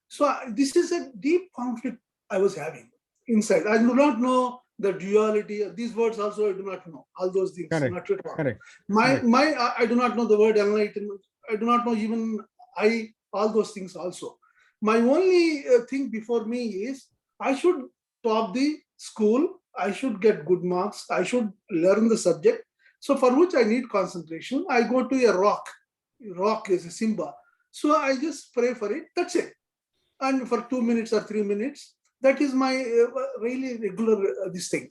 J: So this is a deep conflict I was having inside. I do not know the duality. These words also I do not know. All those things.
C: Correct.
J: Not at all.
C: Correct.
J: I do not know the word enlightenment. I do not know even all those things also. My only thing before me is I should top the school. I should get good marks. I should learn the subject. So for which I need concentration. I go to a rock. Rock is a Simba. So I just pray for it. That's it. And for 2 minutes or 3 minutes, that is my really regular this thing.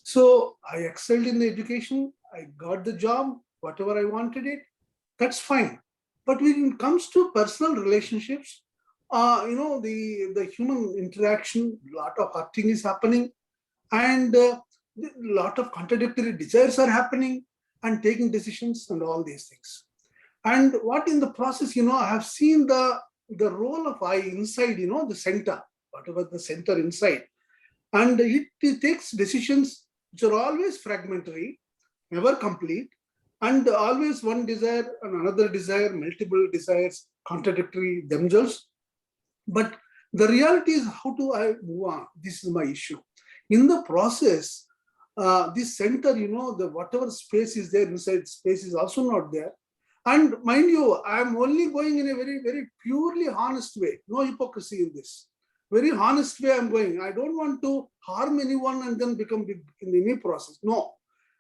J: So I excelled in the education. I got the job, whatever I wanted it. That's fine. But when it comes to personal relationships, the human interaction, a lot of hurting is happening, and a lot of contradictory desires are happening, and taking decisions and all these things. And what in the process, I have seen the role of I inside, the center, whatever the center inside. And it takes decisions which are always fragmentary, never complete, and always one desire and another desire, multiple desires, contradictory themselves. But the reality is, how do I move on? This is my issue. In the process, this center, the whatever space is there inside, space is also not there. And mind you, I'm only going in a very, very purely honest way. No hypocrisy in this. Very honest way I'm going. I don't want to harm anyone and then become big in any process. No.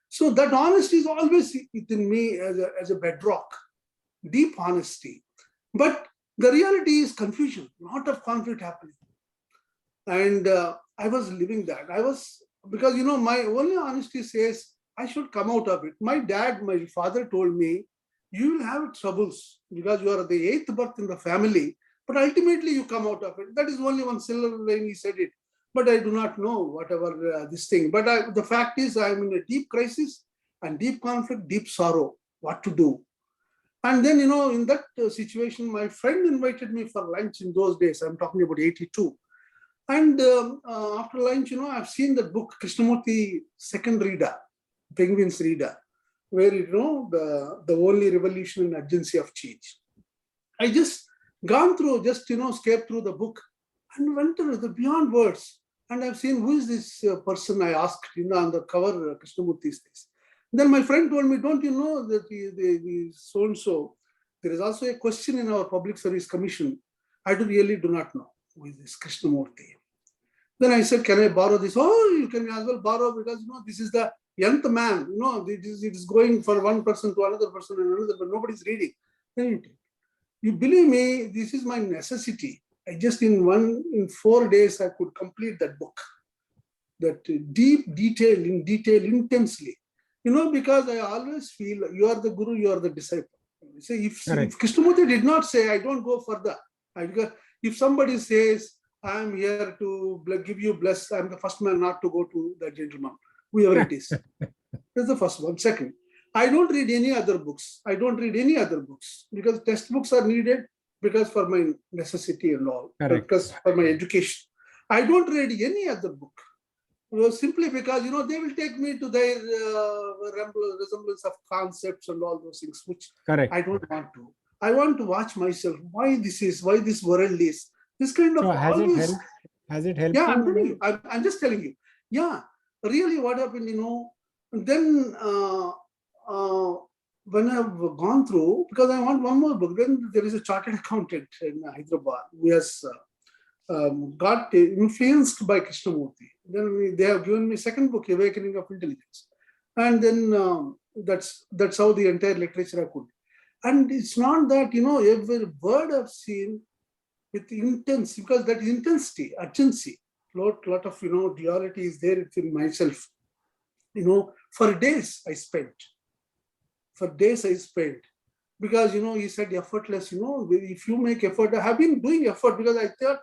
J: So that honesty is always within me as a bedrock. Deep honesty. But the reality is confusion, lot of conflict happening. And I was living that. Because my only honesty says I should come out of it. My father told me, you will have troubles because you are the 8th birth in the family, but ultimately you come out of it. That is only one silver line, he said it. But I do not know whatever this thing. But the fact is, I am in a deep crisis and deep conflict, deep sorrow, what to do. And then, in that situation, my friend invited me for lunch in those days. I'm talking about 82. And after lunch, I've seen the book, Krishnamurti, second reader, Penguin's reader, where, the only revolution and urgency of change. I just gone through, scaped through the book and went to the beyond words. And I've seen, who is this person, I asked, on the cover, Krishnamurti's face. Then my friend told me, don't you know that the so-and-so, there is also a question in our Public Service Commission. I really do not know who is this Krishnamurti. Then I said, can I borrow this? Oh, you can as well borrow, because, this is the nth man, it is going from one person to another person and another, but nobody's reading. Then you believe me, this is my necessity. I just in 4 days, I could complete that book. That deep detail, intensely. Because I always feel you are the guru, you are the disciple. See, if
C: Correct.
J: Krishnamurti did not say, I don't go further. Because if somebody says, I'm here to give you bless, I'm the first man not to go to that gentleman, whoever it is. That's the first one. Second, I don't read any other books. I don't read any other books because textbooks are needed because for my necessity and all,
C: Correct.
J: because for my education. I don't read any other book. Simply because, they will take me to their resemblance of concepts and all those things, which
C: Correct.
J: I don't want to. I want to watch myself, why this world is. This kind of
C: So has it
J: always.
C: helped? Has it helped?
J: Yeah, I'm
C: you?
J: telling you. I'm just telling you. Yeah, really what happened, then when I've gone through, because I want one more book, then there is a chartered accountant in Hyderabad who has got influenced by Krishnamurti. Then they have given me second book, Awakening of Intelligence. And then that's how the entire literature I could. And it's not that, every word I've seen with intense, because that intensity, urgency, lot of, duality is there within myself. For days I spent. Because, he said effortless, if you make effort, I have been doing effort because I thought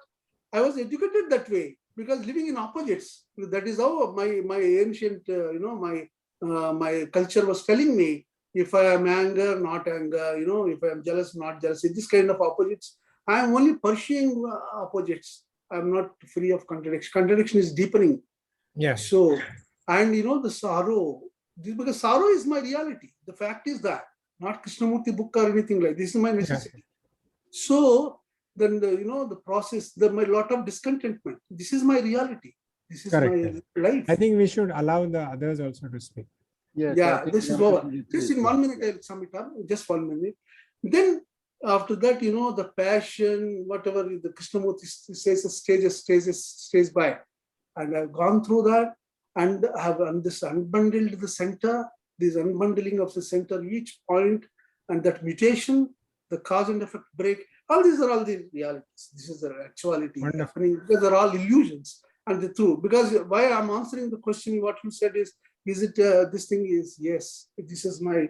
J: I was educated that way, because living in opposites, that is how my ancient, my culture was telling me, if I am anger, not anger, if I am jealous, not jealousy, this kind of opposites. I am only pursuing opposites. I am not free of contradiction. Contradiction is deepening.
C: Yeah.
J: So, and the sorrow, because sorrow is my reality. The fact is that, not Krishnamurti book or anything like this, is my necessity. Yeah. So, then the process, my lot of discontentment. This is my reality. This is
C: Correct.
J: My life.
C: I think we should allow the others also to speak.
A: Yes,
J: yeah, this is over. Just in 1 minute, I'll sum it up. Just 1 minute. Then after that, the passion, whatever the Krishnamurti says, stays by. And I've gone through that and have this unbundled the center, this unbundling of the center, each point, and that mutation, the cause and effect break. All these are all the realities. This is the actuality happening, because they're all illusions and the truth. Because why I'm answering the question, what you said is it this thing is, yes, this is my,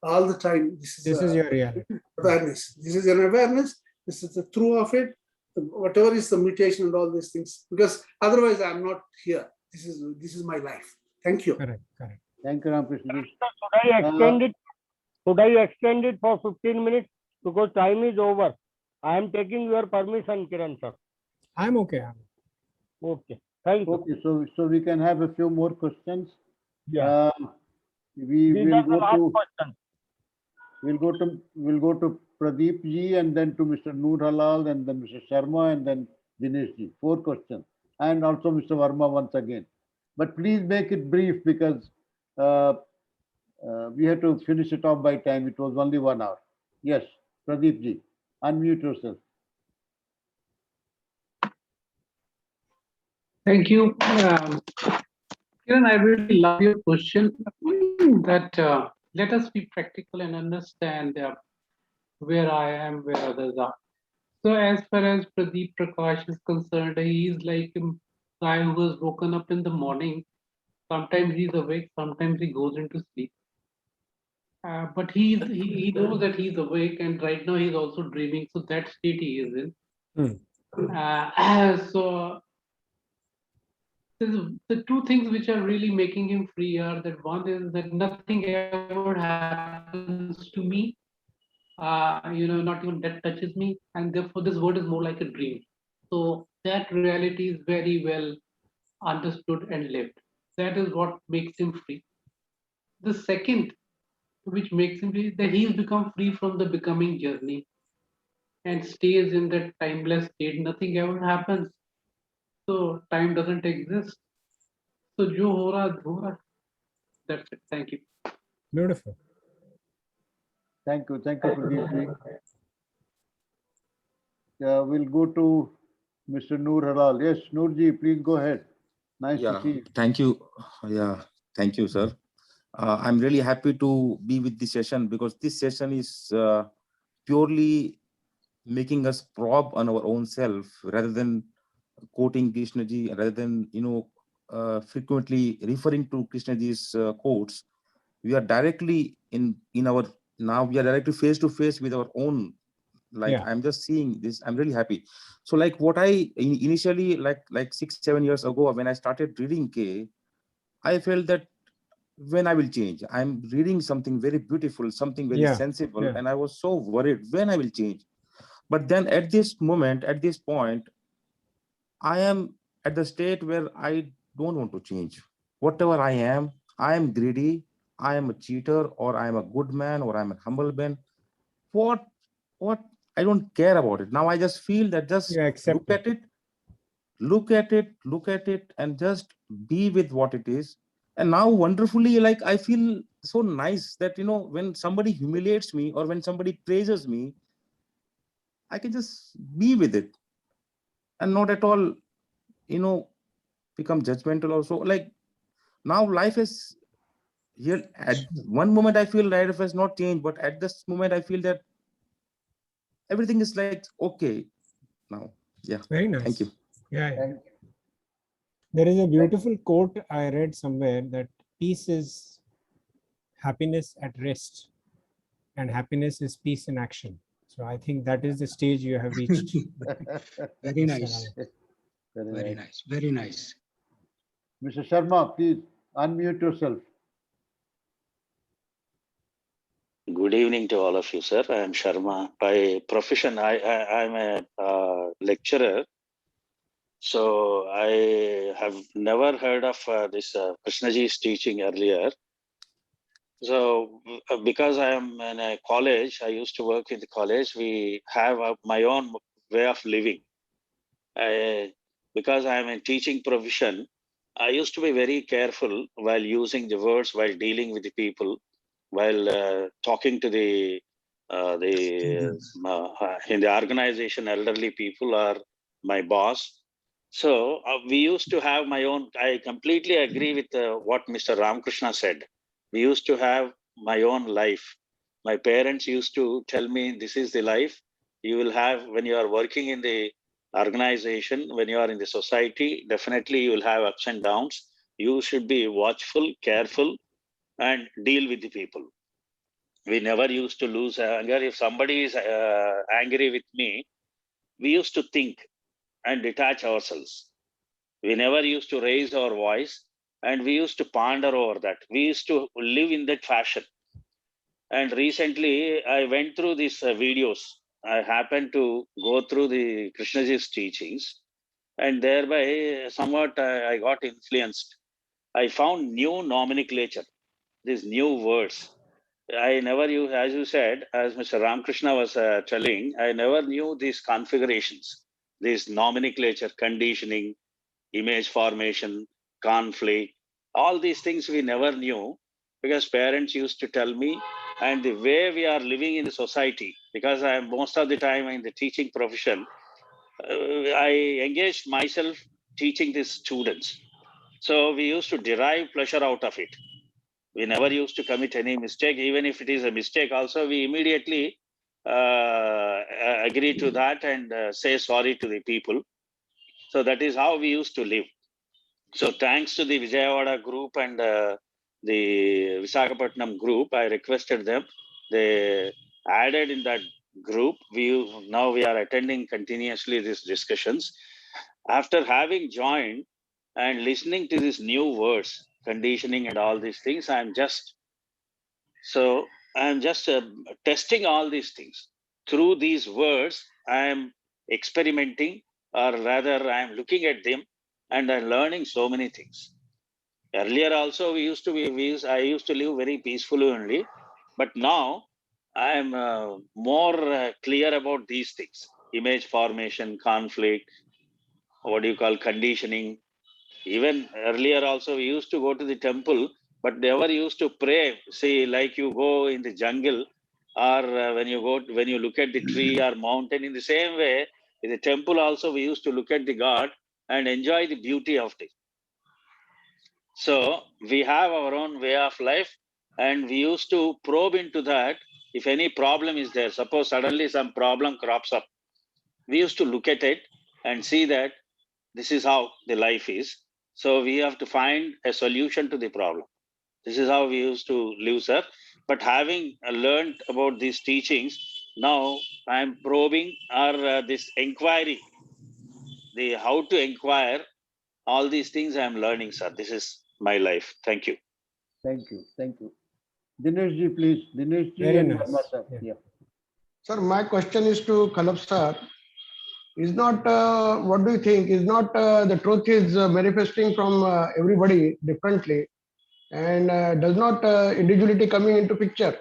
J: all the time, this is
C: your reality.
J: Awareness. This is an awareness. This is the truth of it. Whatever is the mutation and all these things, because otherwise I'm not here. This is my life. Thank you.
C: Correct.
A: Thank you, Ramakrishna.
K: Should I extend it for 15 minutes? Because time is over. I am taking your permission, Kiran sir.
C: I'm okay.
K: Okay. Thank you.
A: Okay, so we can have a few more questions.
K: Yeah.
A: We will go to Pradeep ji, and then to Mr. Noor Halal, and then Mr. Sharma, and then Dinesh ji. 4 questions, and also Mr. Verma once again. But please make it brief, because we have to finish it off by time. It was only 1 hour. Yes, Pradeep ji, unmute yourself.
L: Thank you. Kiran, I really love your question that let us be practical and understand where I am, where others are. So as far as Pradeep Prakash is concerned, he is like a guy who was woken up in the morning. Sometimes he's awake, sometimes he goes into sleep. But he knows that he's awake, and right now he's also dreaming. So that state he is in. So the 2 things which are really making him free are that one is that nothing ever happens to me. Not even that touches me, and therefore this world is more like a dream. So that reality is very well understood and lived. That is what makes him free. The second, which makes him free, that he's become free from the becoming journey and stays in that timeless state. Nothing ever happens, so time doesn't exist. So jo ho raha, ho raha. That's it. Thank you.
C: Beautiful.
A: Thank you, Pradeep ji. We'll go to Mr. Noor Halal. Yes, Noor ji, please go ahead. Nice to see you.
M: Thank you. Yeah, thank you, sir. I'm really happy to be with this session, because this session is purely making us probe on our own self, rather than quoting Krishnaji, rather than frequently referring to Krishnaji's quotes. We are directly in our now we are directly face to face with our own. Like
C: Yeah.
M: I'm just seeing this, I'm really happy. So like what I initially like 6-7 years ago when I started reading K, I felt that when I will change. I'm reading something very beautiful, something very
C: Yeah.
M: sensible,
C: Yeah.
M: and I was so worried when I will change. But then at this moment, at this point, I am at the state where I don't want to change. Whatever I am greedy, I am a cheater, or I am a good man, or I'm a humble man. What what I don't care about it. Now I just feel that just
C: You accept
M: look at it, look at it, and just be with what it is. And now wonderfully, like I feel so nice that when somebody humiliates me or when somebody praises me, I can just be with it and not at all, you know, become judgmental also. Like now life is here at one moment I feel life has not changed, but at this moment I feel that everything is like okay now. Yeah.
C: Very nice.
M: Thank you.
C: Yeah.
A: Thank
C: There is a beautiful quote I read somewhere that peace is happiness at rest and happiness is peace in action. So I think that is the stage you have reached.
I: Very
C: Mr.
I: nice.
C: Rao.
I: Very nice. Very nice.
A: Mr. Sharma, please unmute yourself.
N: Good evening to all of you, sir. I am Sharma. By profession, I'm a lecturer. So I have never heard of this Krishnaji's teaching earlier. So because I am in a college, I used to work in the college. We have my own way of living. Because I am in teaching profession, I used to be very careful while using the words, while dealing with the people, while talking to the in the organization, elderly people are my boss. So we used to have my own. I completely agree with what Mr. Ramakrishna said. We used to have my own life. My parents used to tell me, "This is the life you will have when you are working in the organization. When you are in the society, definitely you will have ups and downs. You should be watchful, careful, and deal with the people." We never used to lose anger. If somebody is angry with me, we used to think and detach ourselves. We never used to raise our voice and we used to ponder over that. We used to live in that fashion. And recently, I went through these videos. I happened to go through the Krishnaji's teachings, and thereby somewhat I got influenced. I found new nomenclature, these new words. I never knew, as you said, as Mr. Ramakrishna was telling, I never knew these configurations, these nomenclature, conditioning, image formation, conflict, all these things we never knew because parents used to tell me. And the way we are living in the society, because I am most of the time in the teaching profession, I engaged myself teaching these students. So we used to derive pleasure out of it. We never used to commit any mistake. Even if it is a mistake also, we immediately agree to that and say sorry to the people. So that is how we used to live. So thanks to the Vijayawada group and the Visakhapatnam group, I requested them. They added in that group. Now we are attending continuously these discussions. After having joined and listening to these new words, conditioning and all these things, I'm just testing all these things. Through these words, I am experimenting, or rather, I am looking at them and I'm learning so many things. Earlier, also, I used to live very peacefully only, but now I am more clear about these things: image formation, conflict, what do you call conditioning. Even earlier also, we used to go to the temple, but never used to pray. See, like you go in the jungle, or when you look at the tree or mountain, in the same way, in the temple also, we used to look at the God and enjoy the beauty of it. So we have our own way of life, and we used to probe into that. If any problem is there, suppose suddenly some problem crops up, we used to look at it and see that this is how the life is. So we have to find a solution to the problem. This is how we used to live, sir. But having learned about these teachings, now I'm probing or this inquiry, the how to inquire, all these things I'm learning, sir. This is my life. Thank you.
A: Thank you. Thank you. Dineshji, please. Dineshji
C: Very
A: and
C: nice.
A: Verma sir.
C: Yeah.
A: Yeah.
B: Sir, my question is to Kalab sir. Is not, what do you think, is not the truth is manifesting from everybody differently, and does not individuality coming into picture?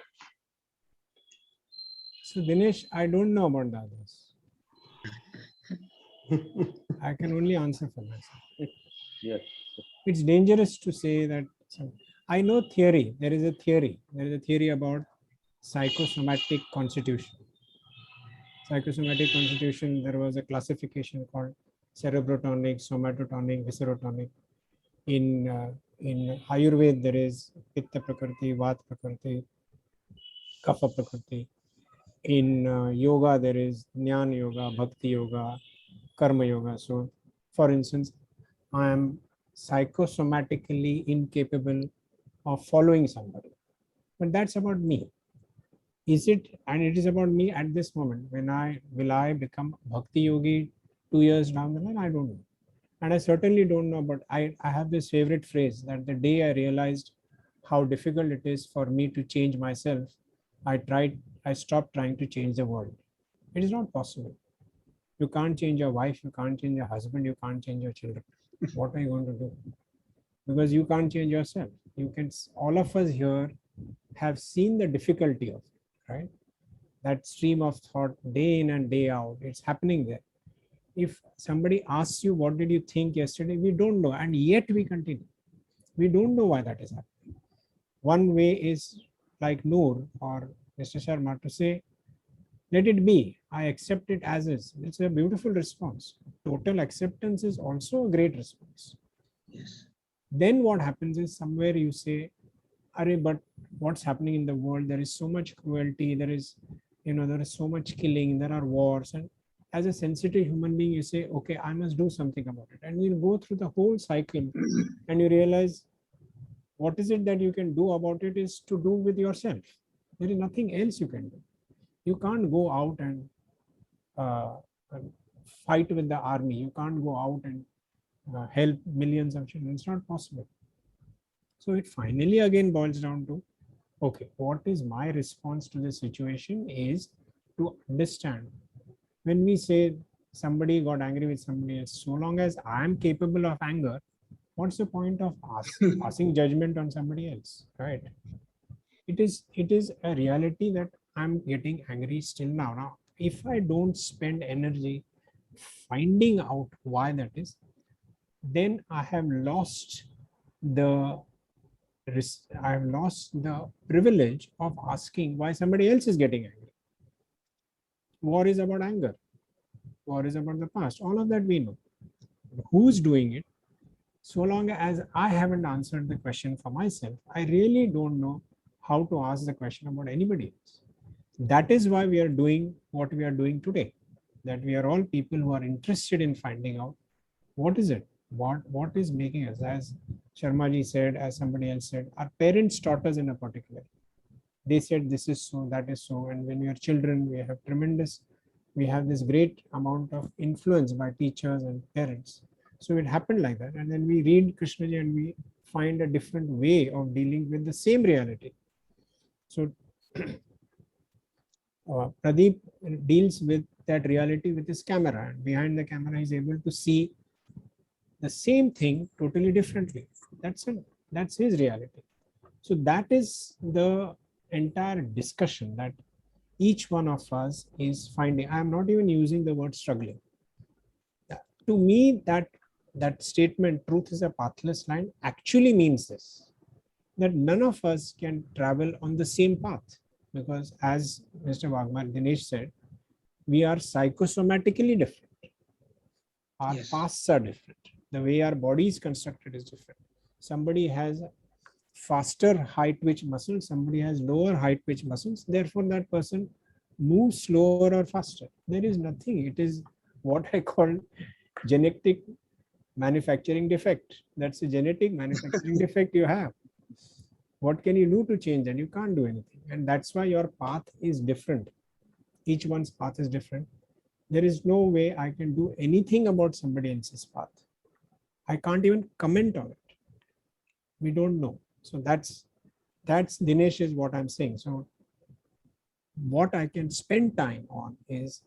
C: So Dinesh, I don't know about the others. I can only answer for myself.
A: Yes.
C: It's dangerous to say that. I know theory. There is a theory. There is a theory about psychosomatic constitution. Psychosomatic constitution, there was a classification called cerebrotonic, somatotonic, viscerotonic. In Ayurveda, there is Pitta Prakriti, Vata Prakriti, Kapha Prakriti. In yoga, there is Jnana Yoga, Bhakti Yoga, Karma Yoga. So, for instance, I am psychosomatically incapable of following somebody. But that's about me. Is it? And it is about me at this moment. When will I become Bhakti Yogi 2 years down the line? I don't know. And I certainly don't know, but I have this favorite phrase that the day I realized how difficult it is for me to change myself, I stopped trying to change the world. It is not possible. You can't change your wife, you can't change your husband, you can't change your children. What are you going to do? Because you can't change yourself. You can. All of us here have seen the difficulty of it, right? That stream of thought day in and day out, it's happening there. If somebody asks you, what did you think yesterday? We don't know, and yet we continue. We don't know why that is happening. One way is like Noor or Mr. Sharma to say, let it be. I accept it as is. It's a beautiful response. Total acceptance is also a great response.
I: Yes.
C: Then what happens is somewhere you say, but what's happening in the world? There is so much cruelty. There is so much killing. There are wars. And as a sensitive human being, you say, okay, I must do something about it. And you go through the whole cycle and you realize what is it that you can do about it is to do with yourself. There is nothing else you can do. You can't go out and fight with the army. You can't go out and help millions of children. It's not possible. So it finally again boils down to, okay, what is my response to the situation is to understand. When we say somebody got angry with somebody else, so long as I am capable of anger, what's the point of passing judgment on somebody else, right? It is a reality that I'm getting angry still now. Now, if I don't spend energy finding out why that is, then I have lost the privilege of asking why somebody else is getting angry. War is about anger. War is about the past. All of that we know. Who's doing it? So long as I haven't answered the question for myself, I really don't know how to ask the question about anybody else. That is why we are doing what we are doing today. That we are all people who are interested in finding out what is it, what is making us, as Sharmaji said, as somebody else said, our parents taught us in a particular. They said this is so, that is so, and when we are children, we have this great amount of influence by teachers and parents. So it happened like that, and then we read Krishnaji and we find a different way of dealing with the same reality. So Pradeep deals with that reality with his camera, and behind the camera he is able to see the same thing totally differently. That's it. That's his reality. So that is the entire discussion that each one of us is finding. I am not even using the word struggling. To me, that statement, truth is a pathless line, actually means this, that none of us can travel on the same path, because as Mr. Wagmar Dinesh said, we are psychosomatically different. Our pasts are different. The way our body is constructed is different. Somebody has faster high twitch muscles, somebody has lower high twitch muscles. Therefore, that person moves slower or faster. There is nothing. It is what I call genetic manufacturing defect. That's a genetic manufacturing defect you have. What can you do to change that? You can't do anything. And that's why your path is different. Each one's path is different. There is no way I can do anything about somebody else's path. I can't even comment on it. We don't know. So that's Dinesh is what I'm saying. So what I can spend time on is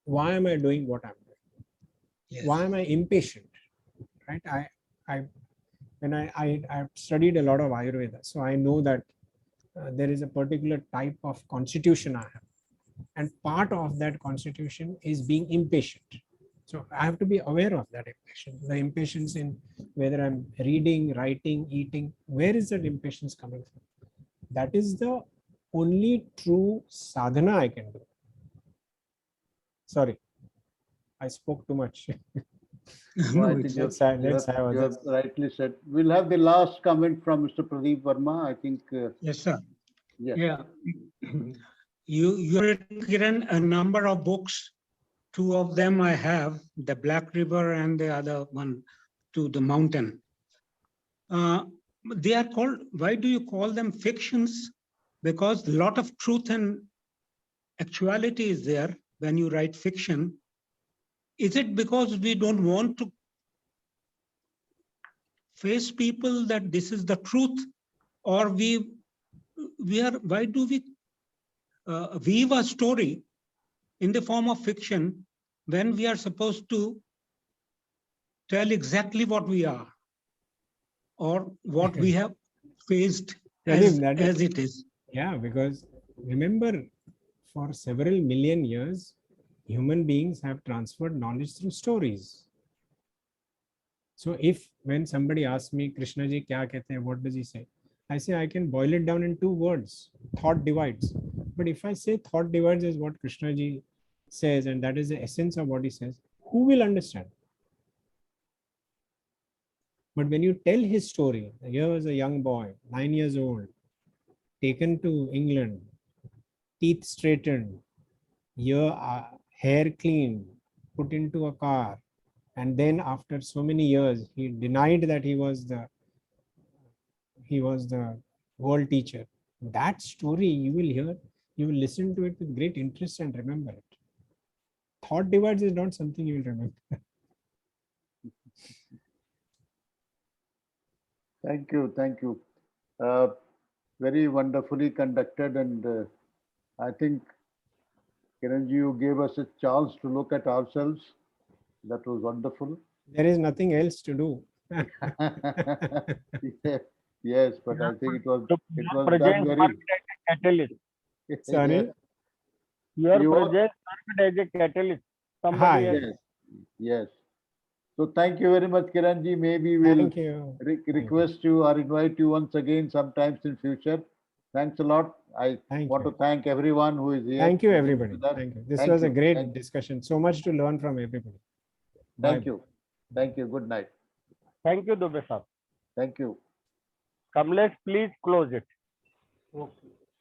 C: why am I doing what I'm doing?
I: Yes.
C: Why am I impatient? Right? I've studied a lot of Ayurveda, so I know that there is a particular type of constitution I have, and part of that constitution is being impatient. So I have to be aware of that impatience. The impatience in whether I'm reading, writing, eating. Where is that impatience coming from? That is the only true sadhana I can do. Sorry, I spoke too much.
A: No, I think
C: Let's have
A: you have
C: others.
A: rightly said. We'll have the last comment from Mr. Pradeep Verma. I think.
I: Yes, sir.
A: Yes.
I: Yeah. You've written a number of books. Two of them I have, the Black River and the other one, To the Mountain. They are called, why do you call them fictions? Because a lot of truth and actuality is there when you write fiction. Is it because we don't want to face people that this is the truth, or why do we weave a story in the form of fiction when we are supposed to tell exactly what we are or what we have faced as it is?
C: Yeah, because remember, for several million years, human beings have transferred knowledge through stories. So if when somebody asks me, Krishna ji kya kehte hain, what does he say? I say I can boil it down in 2 words, thought divides. But if I say thought divides is what Krishna ji says, and that is the essence of what he says, who will understand? But when you tell his story, here was a young boy, 9 years old, taken to England, teeth straightened, hair cleaned, put into a car, and then after so many years, he denied that he was the world teacher. That story you will hear, you will listen to it with great interest and remember it. Thought divides is not something you will remember.
A: Thank you. Thank you. Very wonderfully conducted, and I think, Kiranji, you gave us a chance to look at ourselves. That was wonderful.
C: There is nothing else to do.
A: Yes, but I think it was done
K: presence
A: very.
K: served as a catalyst.
C: Sorry?
K: Your
A: You are-
K: presence served as a catalyst.
C: Hi.
K: Somebody else.
A: Yes. Yes. So thank you very much, Kiranji. Maybe we'll
C: Thank you.
A: request you or invite you once again sometimes in future. Thanks a lot. I want to thank everyone who is here.
C: Thank you, everybody. Thank you. This
A: Thank
C: was a
A: you.
C: great
A: Thank you.
C: discussion. So much to learn from everybody.
A: Thank
C: Bye.
A: you. Thank you. Good night.
K: Thank you, Dubey sir.
A: Thank you.
K: Kamlesh, please close it.
J: Okay.